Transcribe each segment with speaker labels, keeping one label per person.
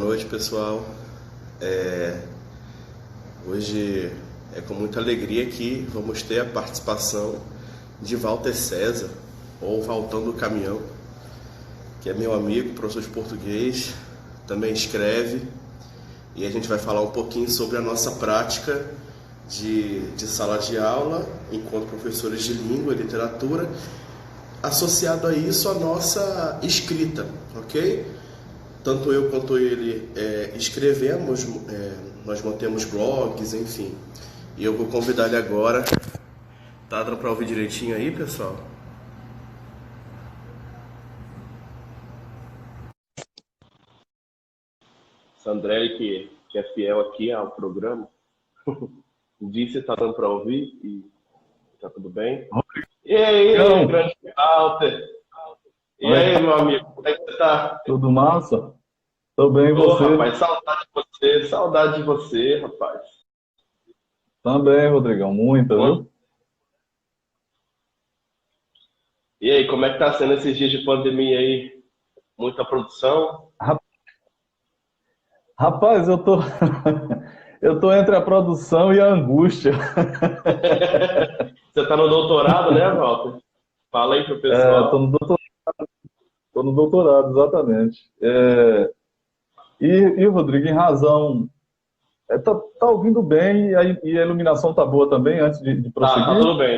Speaker 1: noite, pessoal. Hoje é com muita alegria que vamos ter a participação de Walter César, ou Valtão do Caminhão, que é meu amigo, professor de português, também escreve, e a gente vai falar um pouquinho sobre a nossa prática de sala de aula enquanto professores de língua e literatura, associado a isso a nossa escrita, ok? Tanto eu quanto ele escrevemos, nós mantemos blogs, enfim. E eu vou convidar ele agora. Tá dando para ouvir direitinho aí, pessoal? Sandrelli, que é fiel aqui ao programa, disse que tá dando para ouvir e tá tudo bem. E aí, grande Walter? E aí, meu amigo, como é que você tá?
Speaker 2: Tudo massa? Tô bem, e você?
Speaker 1: Rapaz, saudade de você, rapaz.
Speaker 2: Também, Rodrigão, muita, viu?
Speaker 1: E aí, como é que tá sendo esses dias de pandemia aí? Muita produção?
Speaker 2: Rapaz, eu tô, eu tô entre a produção e a angústia.
Speaker 1: Você tá no doutorado, né, Walter? Fala aí pro pessoal.
Speaker 2: Tô no doutorado, exatamente. E Rodrigo, em razão, tá ouvindo bem e a iluminação tá boa também, antes de prosseguir?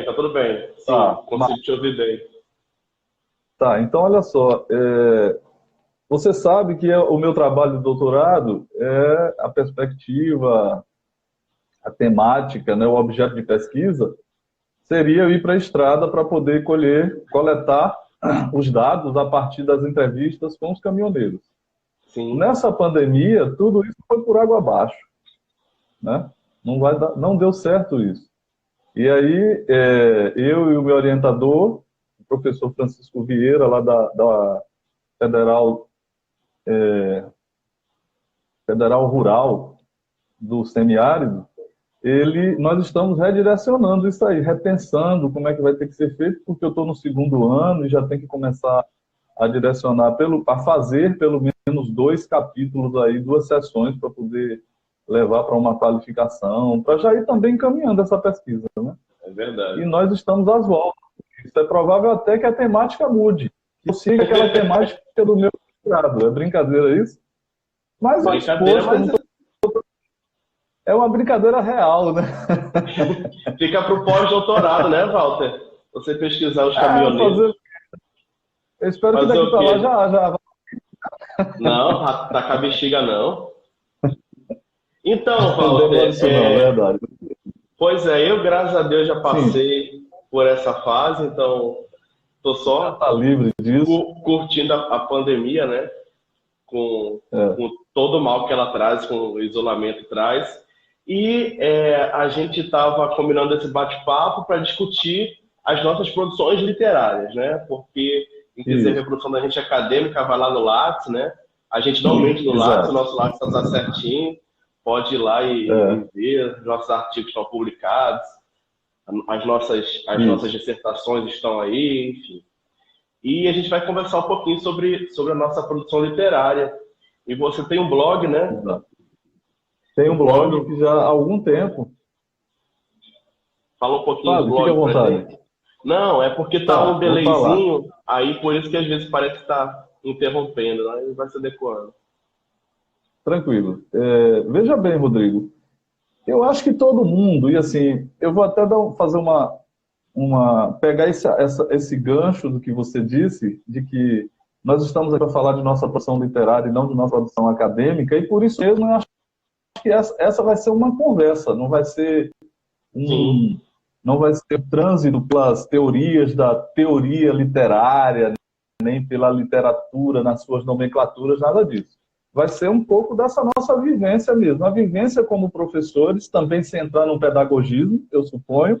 Speaker 1: Tá tudo bem. Sim, consigo te ouvir bem.
Speaker 2: Tá, então olha só, você sabe que o meu trabalho de doutorado é a perspectiva, a temática, né, o objeto de pesquisa, seria eu ir para a estrada para poder coletar os dados a partir das entrevistas com os caminhoneiros.
Speaker 1: Sim.
Speaker 2: Nessa pandemia, tudo isso foi por água abaixo, né? Não deu certo isso. E aí, eu e o meu orientador, o professor Francisco Vieira, lá da Federal Rural do Semiárido, nós estamos redirecionando isso aí, repensando como é que vai ter que ser feito, porque eu estou no segundo ano e já tem que começar a direcionar, a fazer pelo menos 2 capítulos aí, 2 sessões para poder levar para uma qualificação, para já ir também encaminhando essa pesquisa, né?
Speaker 1: É verdade.
Speaker 2: E nós estamos às voltas. Isso é provável até que a temática mude, que eu siga aquela temática do meu doutorado. É brincadeira isso? Mas é uma brincadeira real, né?
Speaker 1: Fica para o pós-doutorado, né, Walter? Você pesquisar os caminhoneiros.
Speaker 2: Eu espero que daqui para lá já.
Speaker 1: Não, tá com a bexiga não. Então, Walter,
Speaker 2: verdade.
Speaker 1: Pois é, eu, graças a Deus, já passei por essa fase, então tô só
Speaker 2: tá livre disso.
Speaker 1: Curtindo a pandemia, né? Com todo o mal que ela traz, com o isolamento traz. E a gente estava combinando esse bate-papo para discutir as nossas produções literárias, né? Porque, quem quiser ver a produção da gente acadêmica, vai lá no Lattes, né? A gente não mente no Lattes, o nosso Lattes está certinho. Pode ir lá e ver, nossos artigos estão publicados, as nossas dissertações estão aí, enfim. E a gente vai conversar um pouquinho sobre a nossa produção literária. E você tem um blog, né?
Speaker 2: Exato. Tem um blog que já há algum tempo.
Speaker 1: Fala um pouquinho do blog.
Speaker 2: Fica à vontade.
Speaker 1: Não, é porque tá um delayzinho, aí por isso que às vezes parece que tá interrompendo, aí vai se adequando.
Speaker 2: Tranquilo. Veja bem, Rodrigo, eu acho que todo mundo, e assim, eu vou até fazer pegar esse gancho do que você disse, de que nós estamos aqui para falar de nossa produção literária e não de nossa produção acadêmica, e por isso mesmo eu acho que essa vai ser uma conversa, não vai ser um trânsito pelas teorias da teoria literária, nem pela literatura nas suas nomenclaturas, nada disso. Vai ser um pouco dessa nossa vivência mesmo. A vivência como professores, também sem entrar no pedagogismo, eu suponho,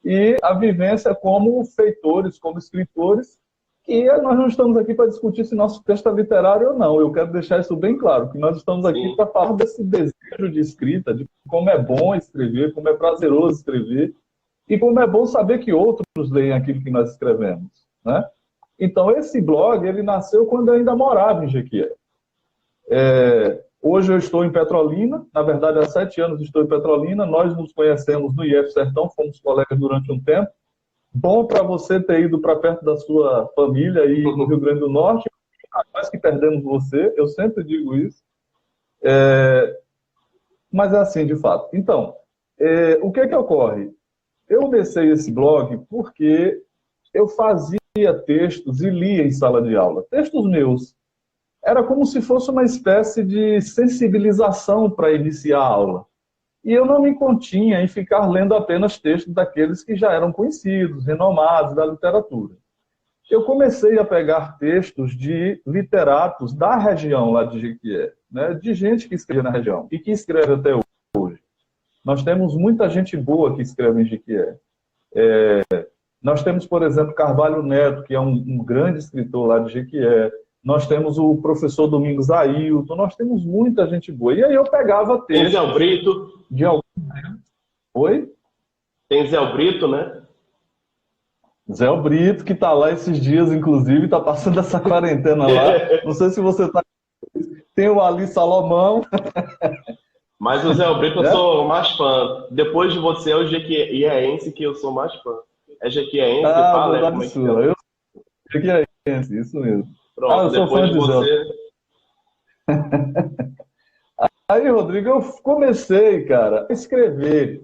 Speaker 2: e a vivência como feitores, como escritores, que nós não estamos aqui para discutir se nosso texto é literário ou não. Eu quero deixar isso bem claro, que nós estamos aqui para falar desse desejo de escrita, de como é bom escrever, como é prazeroso escrever, e como é bom saber que outros leem aquilo que nós escrevemos, né? Então, esse blog, ele nasceu quando eu ainda morava em Jequié. Hoje eu estou em Petrolina, na verdade há 7 anos estou em Petrolina, nós nos conhecemos no IF Sertão, fomos colegas durante um tempo. Bom para você ter ido para perto da sua família aí no Rio Grande do Norte, nós que perdemos você, eu sempre digo isso. Mas é assim, de fato. Então, o que ocorre? Eu comecei esse blog porque eu fazia textos e lia em sala de aula. Textos meus. Era como se fosse uma espécie de sensibilização para iniciar a aula. E eu não me continha em ficar lendo apenas textos daqueles que já eram conhecidos, renomados da literatura. Eu comecei a pegar textos de literatos da região lá de Jequié, né, de gente que escreve na região e que escreve até hoje. Nós temos muita gente boa que escreve em Jequié. Nós temos, por exemplo, Carvalho Neto, que é um grande escritor lá de Jequié. Nós temos o professor Domingos Ailton, nós temos muita gente boa. E aí eu pegava textos...
Speaker 3: Tem Zé Brito.
Speaker 2: De algum... Oi?
Speaker 3: Tem Zé Brito, né?
Speaker 2: Zé Brito, que está lá esses dias, inclusive, está passando essa quarentena lá. Não sei se você está... Tem o Ali Salomão.
Speaker 3: Mas o Zé Brito eu sou mais fã. Depois de você é o Jequiéense que eu sou mais fã. É Jequiéense, fala,
Speaker 2: como é que é? Eu sou Jequiéense, isso mesmo.
Speaker 3: Pronto,
Speaker 2: eu sou fã de você. Aí, Rodrigo, eu comecei, cara, a escrever.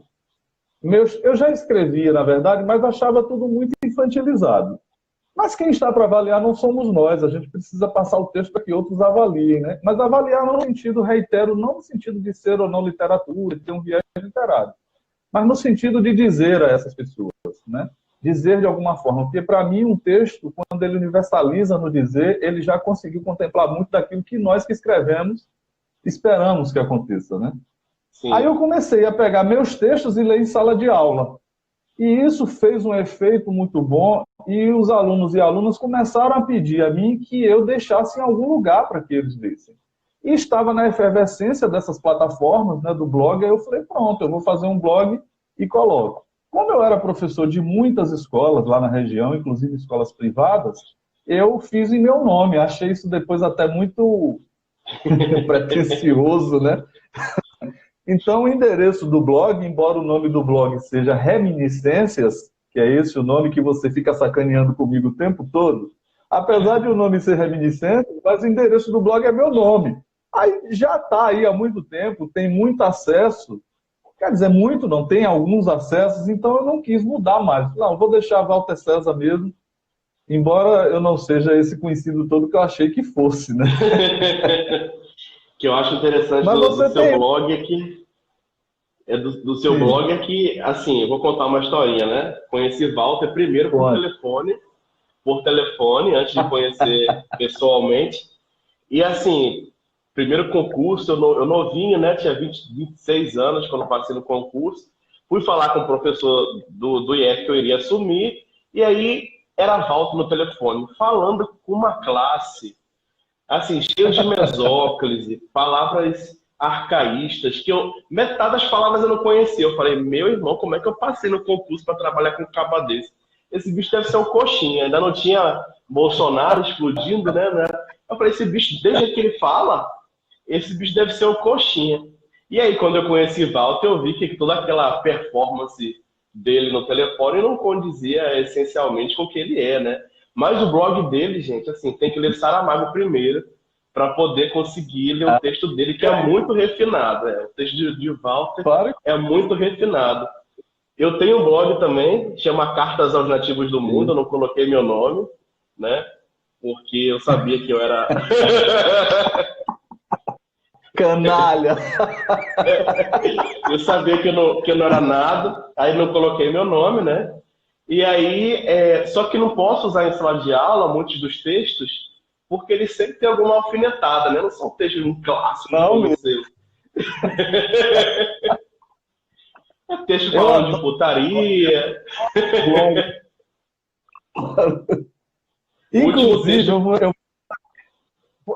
Speaker 2: Eu já escrevia, na verdade, mas achava tudo muito infantilizado. Mas quem está para avaliar não somos nós, a gente precisa passar o texto para que outros avaliem, né? Mas avaliar não no sentido, reitero, não no sentido de ser ou não literatura, de ter um viés literário, mas no sentido de dizer a essas pessoas, né? Dizer de alguma forma, porque para mim um texto, quando ele universaliza no dizer, ele já conseguiu contemplar muito daquilo que nós que escrevemos esperamos que aconteça, né? Sim. Aí eu comecei a pegar meus textos e ler em sala de aula. E isso fez um efeito muito bom e os alunos e alunas começaram a pedir a mim que eu deixasse em algum lugar para que eles lessem. E estava na efervescência dessas plataformas, né, do blog, aí eu falei, pronto, eu vou fazer um blog e coloco. Como eu era professor de muitas escolas lá na região, inclusive escolas privadas, eu fiz em meu nome. Achei isso depois até muito pretensioso, né? Então, o endereço do blog, embora o nome do blog seja Reminiscências, que é esse o nome que você fica sacaneando comigo o tempo todo, apesar de o nome ser Reminiscências, mas o endereço do blog é meu nome. Aí já está aí há muito tempo, tem muito acesso, quer dizer, muito não, tem alguns acessos, então eu não quis mudar mais. Não, vou deixar Walter César mesmo, embora eu não seja esse conhecido todo que eu achei que fosse, né?
Speaker 3: Que eu acho interessante do seu blog é do seu blog é que, assim, eu vou contar uma historinha, né? Conheci Walter primeiro por telefone, antes de conhecer pessoalmente. E, assim, primeiro concurso, eu novinho, né? Tinha 26 anos quando passei no concurso. Fui falar com o professor do IF que eu iria assumir, e aí era Walter no telefone, falando com uma classe assim, cheio de mesóclise, palavras arcaístas, que metade das palavras eu não conhecia. Eu falei, meu irmão, como é que eu passei no concurso para trabalhar com um caba desse? Esse bicho deve ser um coxinha, ainda não tinha Bolsonaro explodindo, né? Eu falei, esse bicho, desde que ele fala, esse bicho deve ser um coxinha. E aí, quando eu conheci Walter, eu vi que toda aquela performance dele no telefone não condizia essencialmente com o que ele é, né? Mas o blog dele, gente, assim, tem que ler Saramago primeiro para poder conseguir ler o texto dele, que é muito refinado. O texto de Walter é muito refinado. Eu tenho um blog também, chama Cartas aos Nativos do Mundo, eu não coloquei meu nome, né? Porque eu sabia que eu era...
Speaker 2: Canalha!
Speaker 3: Eu sabia que eu não era nada, aí não coloquei meu nome, né? E aí, só que não posso usar em sala de aula muitos dos textos, porque eles sempre têm alguma alfinetada, né? Não são textos clássicos. Não, é texto falando de putaria.
Speaker 2: Inclusive, eu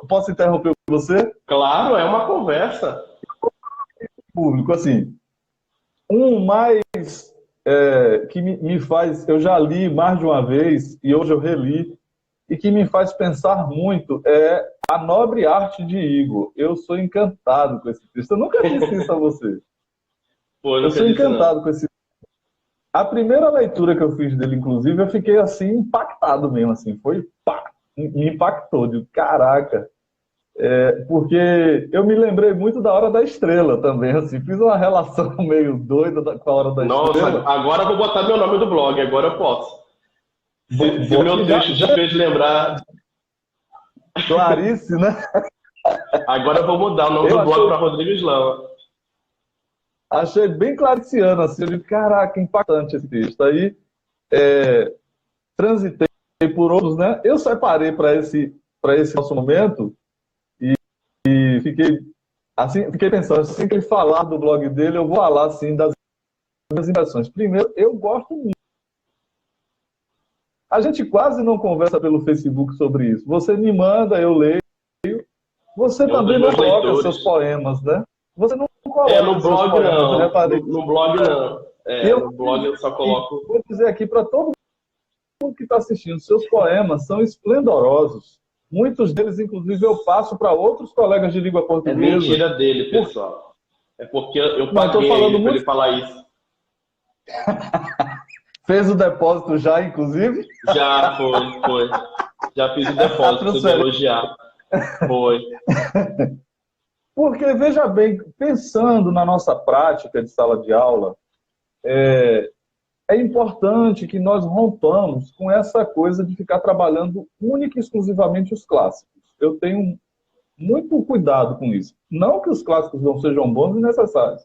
Speaker 2: posso interromper você?
Speaker 3: Claro, é uma conversa.
Speaker 2: Público, assim, mais... que me faz, eu já li mais de uma vez e hoje eu reli, e que me faz pensar muito é A Nobre Arte de Igor. Eu sou encantado com esse texto. Eu nunca disse isso a você.
Speaker 3: Pô,
Speaker 2: eu sou encantado com esse. A primeira leitura que eu fiz dele, inclusive, eu fiquei assim, impactado mesmo, assim, foi pá, me impactou, de caraca. Porque eu me lembrei muito da Hora da Estrela também, assim, fiz uma relação meio doida com a Hora da Estrela.
Speaker 3: Nossa, agora eu vou botar meu nome do blog, agora eu posso. Se meu texto te fez lembrar...
Speaker 2: Clarice, né?
Speaker 3: Agora eu vou mudar o nome do blog para Rodrigo Islama.
Speaker 2: Achei bem clariciano, assim, eu digo, caraca, impactante esse texto. Aí, transitei por outros, né? Eu separei para esse nosso momento e fiquei pensando, assim que ele falar do blog dele, eu vou falar, assim, das minhas impressões. Primeiro, eu gosto muito. A gente quase não conversa pelo Facebook sobre isso. Você me manda, eu leio. Você também não coloca seus poemas, né? Você não coloca
Speaker 3: no blog
Speaker 2: poemas,
Speaker 3: não. No blog não. No blog eu só coloco...
Speaker 2: Vou dizer aqui para todo mundo que está assistindo, seus poemas são esplendorosos. Muitos deles, inclusive, eu passo para outros colegas de língua portuguesa.
Speaker 3: É mentira dele, pessoal. É porque eu paguei ele para ele falar isso.
Speaker 2: Fez o depósito já, inclusive?
Speaker 3: Já, foi. Já fiz o depósito de elogiar. Foi.
Speaker 2: Porque, veja bem, pensando na nossa prática de sala de aula, é importante que nós rompamos com essa coisa de ficar trabalhando única e exclusivamente os clássicos. Eu tenho muito cuidado com isso. Não que os clássicos não sejam bons e necessários.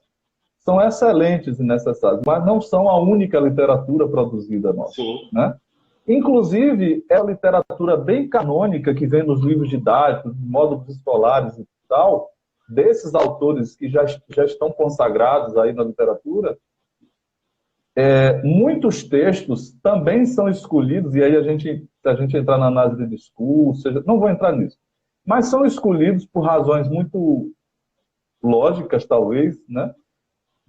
Speaker 2: São excelentes e necessários, mas não são a única literatura produzida nossa.
Speaker 3: Sim.
Speaker 2: Né? Inclusive, é a literatura bem canônica que vem nos livros didáticos, módulos escolares e tal, desses autores que já estão consagrados aí na literatura, muitos textos também são escolhidos, e aí se a gente entrar na análise de discurso, não vou entrar nisso, mas são escolhidos por razões muito lógicas, talvez, né?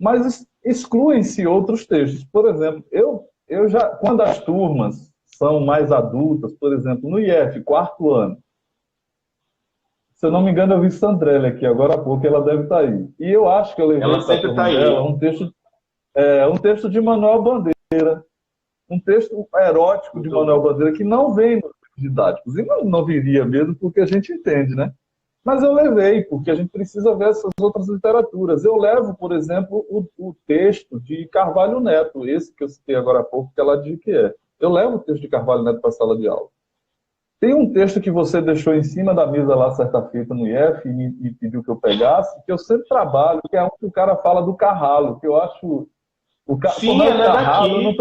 Speaker 2: Mas excluem-se outros textos. Por exemplo, eu já, quando as turmas são mais adultas, por exemplo, no IF, 4º ano, se eu não me engano, eu vi Sandrelli aqui agora há pouco, ela deve estar aí. E eu acho que eu levei
Speaker 3: ela sempre está aí.
Speaker 2: Um texto de Manuel Bandeira, um texto erótico de Manuel Bandeira, que não vem nos didáticos, e não viria mesmo, porque a gente entende, né? Mas eu levei, porque a gente precisa ver essas outras literaturas. Eu levo, por exemplo, o texto de Carvalho Neto, esse que eu citei agora há pouco, que ela diz que é. Eu levo o texto de Carvalho Neto para a sala de aula. Tem um texto que você deixou em cima da mesa lá, certa feita, no IF, e pediu que eu pegasse, que eu sempre trabalho, que é um que o cara fala do Carralo, que eu acho...
Speaker 3: Sim, ele é daqui.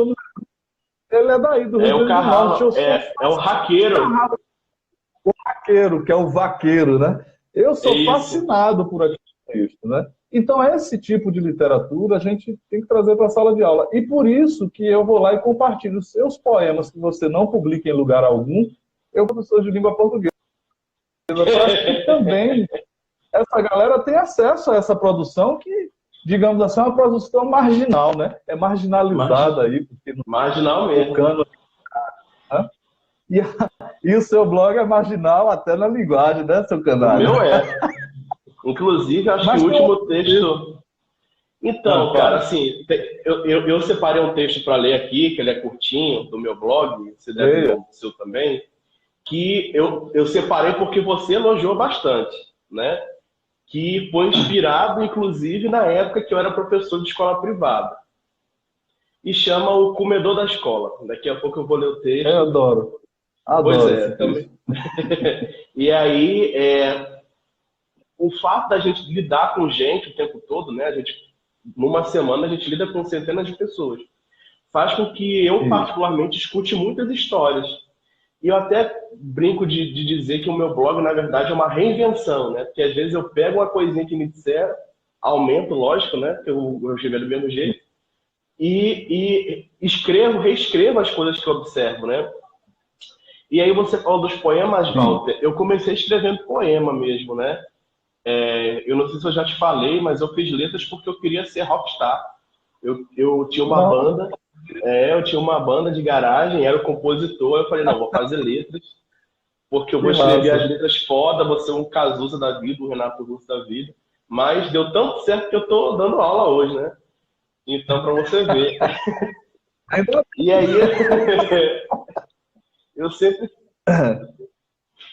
Speaker 2: Ele é daí, do Rio Grande do Norte.
Speaker 3: É o raqueiro.
Speaker 2: O raqueiro, que é o vaqueiro, né? Eu sou fascinado por aquele texto, né? Então, esse tipo de literatura a gente tem que trazer para a sala de aula. E por isso que eu vou lá e compartilho os seus poemas que você não publica em lugar algum, eu, professor de língua portuguesa. Eu acho que também essa galera tem acesso a essa produção que, digamos assim, é uma produção marginal, né? É marginalizada aí. Porque
Speaker 3: marginal mesmo.
Speaker 2: Né? E o seu blog é marginal até na linguagem, né, seu canal?
Speaker 3: O meu é. Inclusive, acho que o último texto... Então, cara, assim, eu separei um texto para ler aqui, que ele é curtinho, do meu blog, você deve ver o seu também, que eu separei porque você elogiou bastante, né? Que foi inspirado, inclusive, na época que eu era professor de escola privada. E chama O Comedor da Escola. Daqui a pouco eu vou ler o texto.
Speaker 2: Eu adoro.
Speaker 3: Pois é, também. E aí, o fato da gente lidar com gente o tempo todo, né? Numa semana, a gente lida com centenas de pessoas. Faz com que eu, particularmente, escute muitas histórias. E eu até brinco de dizer que o meu blog, na verdade, é uma reinvenção, né? Porque às vezes eu pego uma coisinha que me disseram, aumento, lógico, né? Porque eu escrevo do mesmo jeito, e reescrevo as coisas que eu observo, né? E aí você falou dos poemas, Walter. Eu comecei escrevendo poema mesmo, né? Eu não sei se eu já te falei, mas eu fiz letras porque eu queria ser rockstar. Eu tinha uma banda, eu tinha uma banda de garagem, era o compositor, eu falei, não, vou fazer letras. porque eu vou escrever as letras foda, vou ser um Cazuza da vida, um Renato Russo da vida. Mas deu tanto certo que eu tô dando aula hoje, né? Então, para você ver. E aí,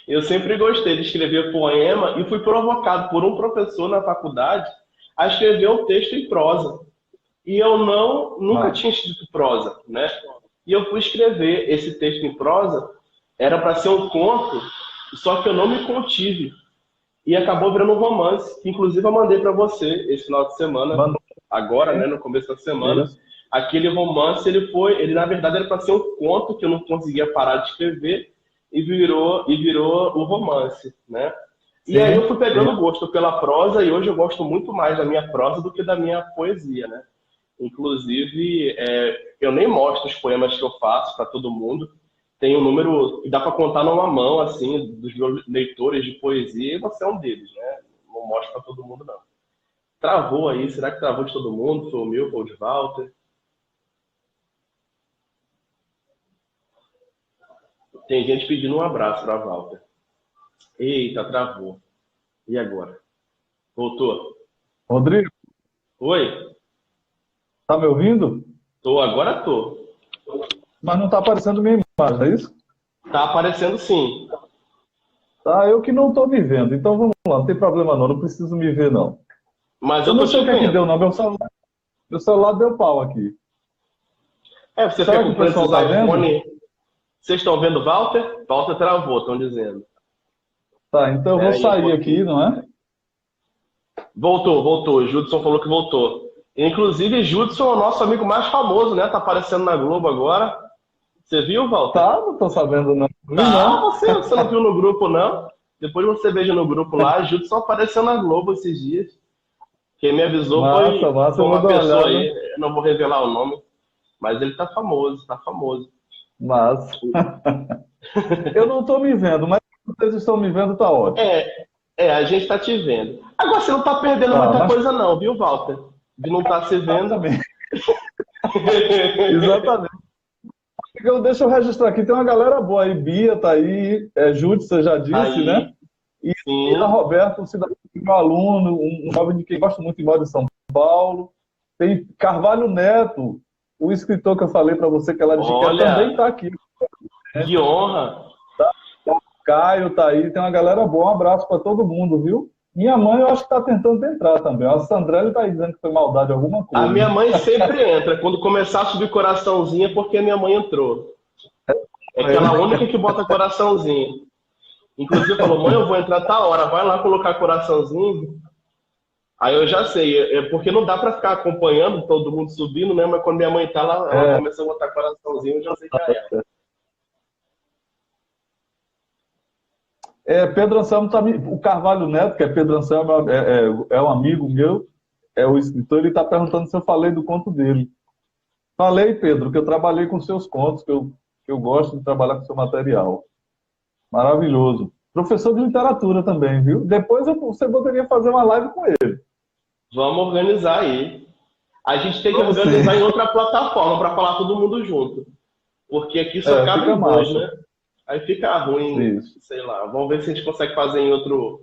Speaker 3: eu sempre gostei de escrever poema e fui provocado por um professor na faculdade a escrever um texto em prosa. E eu nunca tinha escrito prosa, né? E eu fui escrever esse texto em prosa, era para ser um conto, só que eu não me contive. E acabou virando um romance, que inclusive eu mandei para você esse final de semana, agora, né, no começo da semana. Aquele romance, ele na verdade era para ser um conto que eu não conseguia parar de escrever e virou o romance, né? E aí eu fui pegando gosto pela prosa e hoje eu gosto muito mais da minha prosa do que da minha poesia, né? Inclusive, eu nem mostro os poemas que eu faço para todo mundo. Tem um número que dá para contar numa mão, assim, dos meus leitores de poesia, e você é um deles, né? Não mostro para todo mundo, não. Travou aí, será que travou de todo mundo? Foi o meu, foi o de Walter? Tem gente pedindo um abraço para Walter. Eita, travou. E agora? Voltou?
Speaker 2: Rodrigo?
Speaker 3: Oi?
Speaker 2: Tá me ouvindo?
Speaker 3: Agora tô.
Speaker 2: Mas não tá aparecendo minha imagem, é isso?
Speaker 3: Tá aparecendo sim.
Speaker 2: Tá, eu que não tô me vendo. Então vamos lá, não tem problema não precisa me ver não.
Speaker 3: Mas
Speaker 2: eu
Speaker 3: não
Speaker 2: sei o que é que deu não, meu celular deu pau aqui.
Speaker 3: Você fica comprando esses iPhone. Vocês estão vendo o Walter? Walter travou, estão dizendo.
Speaker 2: Tá, então eu vou sair aqui, não é?
Speaker 3: Voltou. O Judson falou que voltou. Inclusive, Judson é o nosso amigo mais famoso, né? Tá aparecendo na Globo agora. Você viu, Walter?
Speaker 2: Tá, não tô sabendo não.
Speaker 3: Você não viu no grupo, não? Depois você veja no grupo lá, Judson apareceu na Globo esses dias. Quem me avisou foi uma pessoa aí, eu não vou revelar o nome, mas ele tá famoso.
Speaker 2: Mas eu não tô me vendo, mas se vocês estão me vendo, tá ótimo.
Speaker 3: A gente tá te vendo. Agora você não tá perdendo muita coisa não, viu, Walter? De não estar se vendo.
Speaker 2: Exatamente. Deixa eu registrar aqui, tem uma galera boa aí, Bia tá aí, Júlio, você já disse, aí, né? E a Roberto, um cidadão, meu aluno, um jovem de quem gosta muito de moda de São Paulo. Tem Carvalho Neto, o escritor que eu falei para você que ela de Chiquérito também tá aqui.
Speaker 3: Que honra!
Speaker 2: O Caio tá aí, tem uma galera boa, um abraço para todo mundo, viu? Minha mãe, eu acho que tá tentando entrar também. A Sandrelli tá dizendo que foi maldade alguma coisa.
Speaker 3: A minha mãe sempre entra. Quando começar a subir coraçãozinho é porque a minha mãe entrou. É aquela única que bota coraçãozinho. Inclusive falou, mãe, eu vou entrar tá hora. Vai lá colocar coraçãozinho. Aí eu já sei. Porque não dá pra ficar acompanhando todo mundo subindo, né? Mas quando minha mãe tá lá, ela começa a botar coraçãozinho, eu já sei que é.
Speaker 2: Pedro Anselmo tá o Carvalho Neto, que é Pedro Anselmo, é um amigo meu, é o escritor, ele está perguntando se eu falei do conto dele. Falei, Pedro, que eu trabalhei com seus contos, que eu gosto de trabalhar com seu material. Maravilhoso. Professor de literatura também, viu? Depois você poderia fazer uma live com ele.
Speaker 3: Vamos organizar aí. A gente tem que organizar em outra plataforma para falar todo mundo junto. Porque aqui só cabe em dois, né? Aí fica ruim, sei lá. Vamos ver se a gente consegue fazer em outro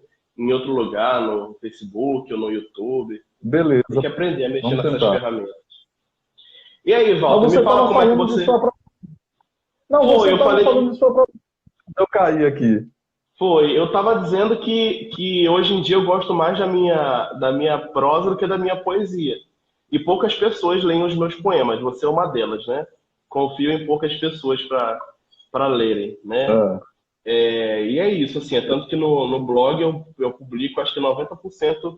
Speaker 3: lugar, no Facebook ou no YouTube.
Speaker 2: Beleza.
Speaker 3: Tem que aprender a mexer nessas ferramentas. E aí, Walter, me fala como é que você...
Speaker 2: eu falei falando de sua própria... Eu caí aqui.
Speaker 3: Eu estava dizendo que hoje em dia eu gosto mais da minha prosa do que da minha poesia. E poucas pessoas leem os meus poemas. Você é uma delas, né? Confio em poucas pessoas para lerem, né? E é isso, assim, tanto que no blog eu publico acho que 90%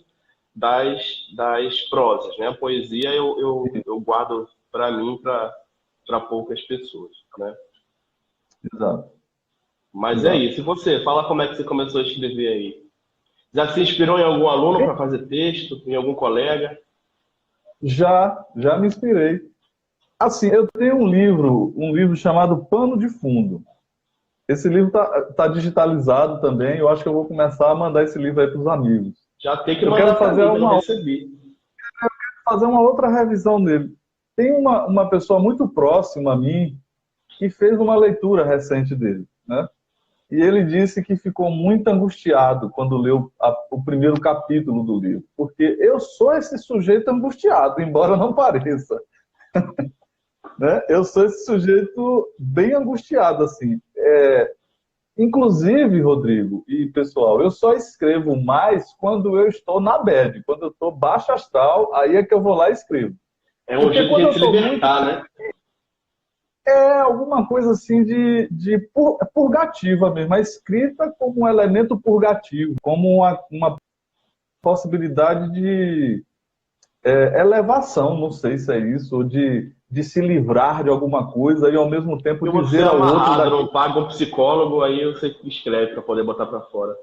Speaker 3: das prosas, né? A poesia eu guardo para mim, para poucas pessoas, né?
Speaker 2: Exato.
Speaker 3: Mas é isso. E você? Fala como é que você começou a escrever aí. Já se inspirou em algum aluno para fazer texto? Em algum colega?
Speaker 2: Já me inspirei. Assim, eu tenho um livro chamado Pano de Fundo. Esse livro tá digitalizado também. Eu acho que eu vou começar a mandar esse livro aí para os amigos.
Speaker 3: Já tem que mandar para mim, eu recebi.
Speaker 2: Eu quero fazer uma outra revisão dele. Tem uma pessoa muito próxima a mim que fez uma leitura recente dele, né? e ele disse que ficou muito angustiado quando leu o primeiro capítulo do livro, porque eu sou esse sujeito angustiado, embora não pareça. Né? Eu sou esse sujeito bem angustiado, assim. Inclusive, Rodrigo e pessoal, eu só escrevo mais quando eu estou na bad, quando eu estou baixo astral, aí é que eu vou lá e escrevo.
Speaker 3: É um jeito de se libertar, né?
Speaker 2: É alguma coisa assim de purgativa mesmo, a escrita como um elemento purgativo, como uma possibilidade de elevação, não sei se é isso, ou de se livrar de alguma coisa e ao mesmo tempo dizer ao outro...
Speaker 3: Não paga um psicólogo, aí você escreve para poder botar para fora.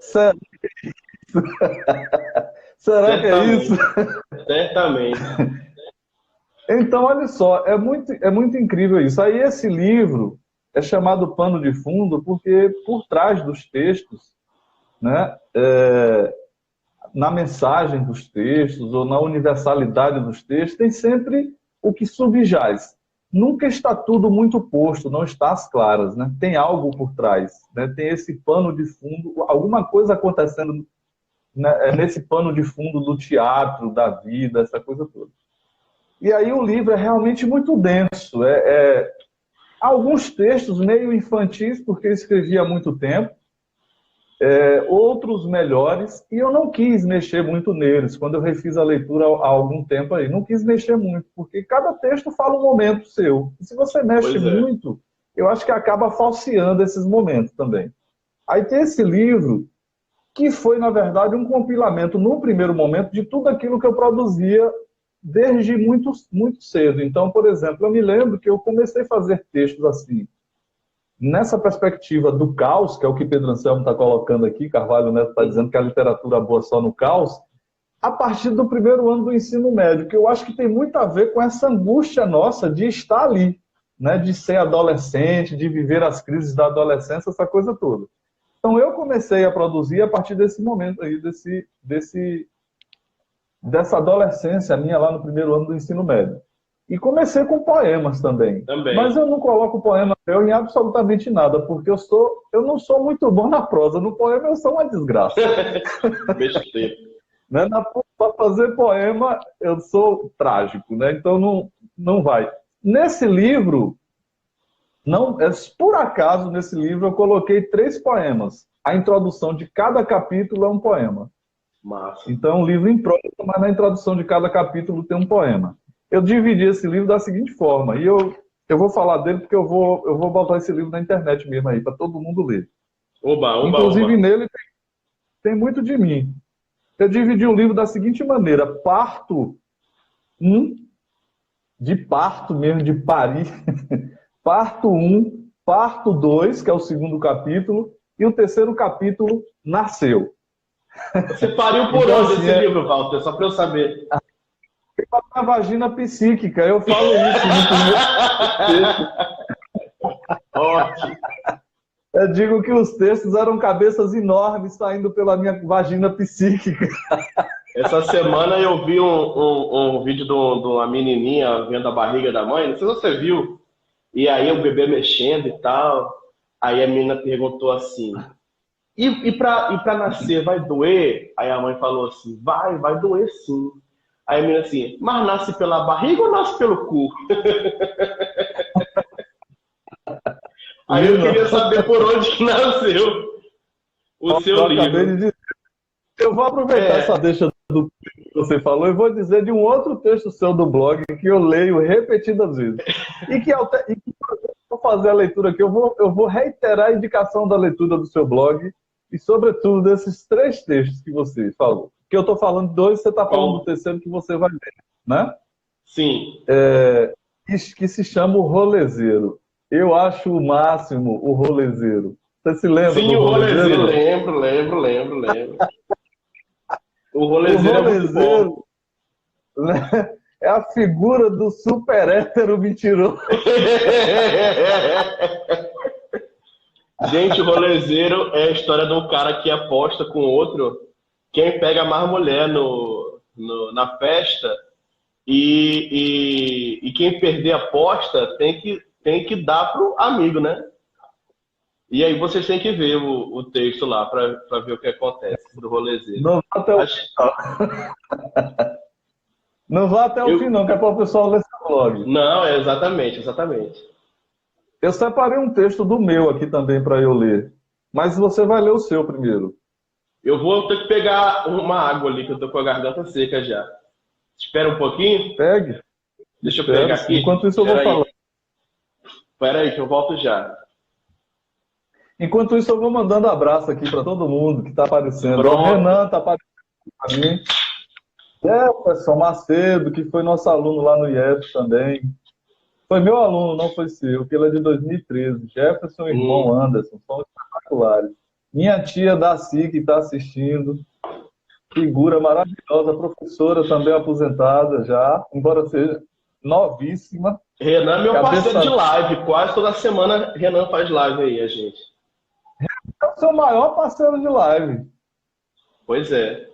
Speaker 2: Será que é isso?
Speaker 3: Certamente.
Speaker 2: Então, olha só, é muito incrível isso. Aí esse livro é chamado Pano de Fundo porque por trás dos textos, né, na mensagem dos textos ou na universalidade dos textos, tem sempre o que subjaz. Nunca está tudo muito posto, não está às claras, né? Tem algo por trás, né? Tem esse pano de fundo, alguma coisa acontecendo, né, nesse pano de fundo do teatro, da vida, essa coisa toda. E aí o livro é realmente muito denso. Alguns textos meio infantis, porque eu escrevi há muito tempo, outros melhores, e eu não quis mexer muito neles. Quando eu refiz a leitura há algum tempo aí, não quis mexer muito, porque cada texto fala um momento seu. E se você mexe muito, eu acho que acaba falseando esses momentos também. Aí tem esse livro, que foi, na verdade, um compilamento, no primeiro momento, de tudo aquilo que eu produzia desde muito, muito cedo. Então, por exemplo, eu me lembro que eu comecei a fazer textos assim, nessa perspectiva do caos, que é o que Pedro Anselmo está colocando aqui, Carvalho Neto está dizendo que a literatura boa só no caos, a partir do primeiro ano do ensino médio, que eu acho que tem muito a ver com essa angústia nossa de estar ali, né, de ser adolescente, de viver as crises da adolescência, essa coisa toda. Então eu comecei a produzir a partir desse momento aí, dessa adolescência minha lá no primeiro ano do ensino médio. E comecei com poemas também. Mas eu não coloco poema em absolutamente nada, porque eu não sou muito bom na prosa. No poema eu sou uma desgraça.
Speaker 3: Besteira.
Speaker 2: Né? Para fazer poema eu sou trágico, né? Então não vai. Nesse livro, por acaso nesse livro eu coloquei 3 poemas. A introdução de cada capítulo é um poema.
Speaker 3: Massa.
Speaker 2: Então é um livro em prosa, mas na introdução de cada capítulo tem um poema. Eu dividi esse livro da seguinte forma, e eu vou falar dele porque eu vou botar esse livro na internet mesmo aí, para todo mundo ler. Inclusive nele tem muito de mim. Eu dividi o livro da seguinte maneira: parto 1, de parto mesmo, de parir, parto 1, parto 2, que é o segundo capítulo, e o terceiro capítulo nasceu.
Speaker 3: Você pariu por então, onde esse livro, Walter? Só para eu saber.
Speaker 2: Na vagina psíquica, eu falo isso no primeiro texto.
Speaker 3: Ótimo.
Speaker 2: Eu digo que os textos eram cabeças enormes saindo pela minha vagina psíquica.
Speaker 3: Essa semana eu vi um vídeo de uma menininha vendo a barriga da mãe, não sei se você viu, e aí o bebê mexendo e tal, aí a menina perguntou assim, e pra nascer vai doer? Aí a mãe falou assim, vai doer sim. Aí a menina assim, mas nasce pela barriga ou nasce pelo cu? Aí eu queria saber por onde que nasceu o seu livro.
Speaker 2: Eu vou aproveitar essa deixa do que você falou e vou dizer de um outro texto seu do blog que eu leio repetidas vezes. E que vou fazer a leitura aqui, eu vou reiterar a indicação da leitura do seu blog e, sobretudo, desses 3 textos que você falou. Que eu estou falando de 2, você está falando do terceiro que você vai ler, né?
Speaker 3: Sim.
Speaker 2: Que se chama O Rolezeiro. Eu acho o máximo o Rolezeiro. Você se lembra?
Speaker 3: Sim, o Rolezeiro? Lembro. O Rolezeiro é muito bom.
Speaker 2: É a figura do super hétero mentiroso.
Speaker 3: Gente, o Rolezeiro é a história de um cara que aposta com outro quem pega mais mulher na festa e quem perder a aposta tem que dar pro amigo, né? E aí vocês têm que ver o texto lá para ver o que acontece do rolezinho.
Speaker 2: Não vá até o final. Não vá até o fim, não, que é para o pessoal ler seu blog.
Speaker 3: Não, exatamente.
Speaker 2: Eu separei um texto do meu aqui também para eu ler. Mas você vai ler o seu primeiro.
Speaker 3: Eu vou ter que pegar uma água ali, que eu tô com a garganta seca já. Espera um pouquinho.
Speaker 2: Pegue.
Speaker 3: Deixa eu pegar aqui.
Speaker 2: Enquanto isso eu vou falar.
Speaker 3: Espera aí, que eu volto já.
Speaker 2: Enquanto isso eu vou mandando abraço aqui para todo mundo que está aparecendo.
Speaker 3: Pronto.
Speaker 2: O Renan está aparecendo para mim. Jefferson Macedo, que foi nosso aluno lá no IEF também. Foi meu aluno, não foi seu, porque ele é de 2013. Jefferson e irmão Anderson, são espetaculares. Minha tia Daci, que está assistindo. Figura maravilhosa, professora também aposentada já, embora seja novíssima.
Speaker 3: Renan é meu parceiro de live. Quase toda semana Renan faz live aí, a gente.
Speaker 2: É o seu maior parceiro de live.
Speaker 3: Pois é.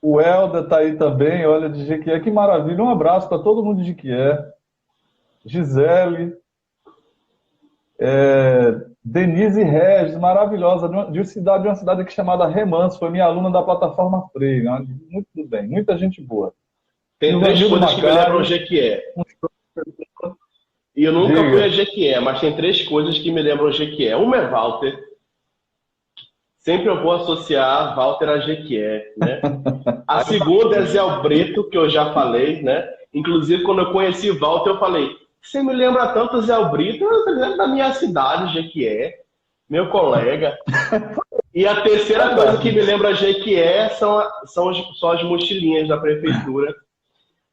Speaker 2: O Helder está aí também, olha, de Jequié. Que maravilha. Um abraço para todo mundo de Jequié. Gisele. Denise Regis, maravilhosa. De uma cidade aqui chamada Remanso. Foi minha aluna da plataforma Freire. Muito bem. Muita gente boa.
Speaker 3: Tem três coisas que me lembram Jequié. E eu nunca fui a Jequié, mas tem três coisas que me lembram Jequié. Uma é Walter. Sempre eu vou associar Walter a Jequié, né? A segunda é Zé Albrito, que eu já falei, né? Inclusive, quando eu conheci Walter, eu falei: você me lembra tanto Zé Albrito? Eu lembro da minha cidade, Jequié, meu colega. E a terceira coisa que me lembra Jequié são as mochilinhas da prefeitura.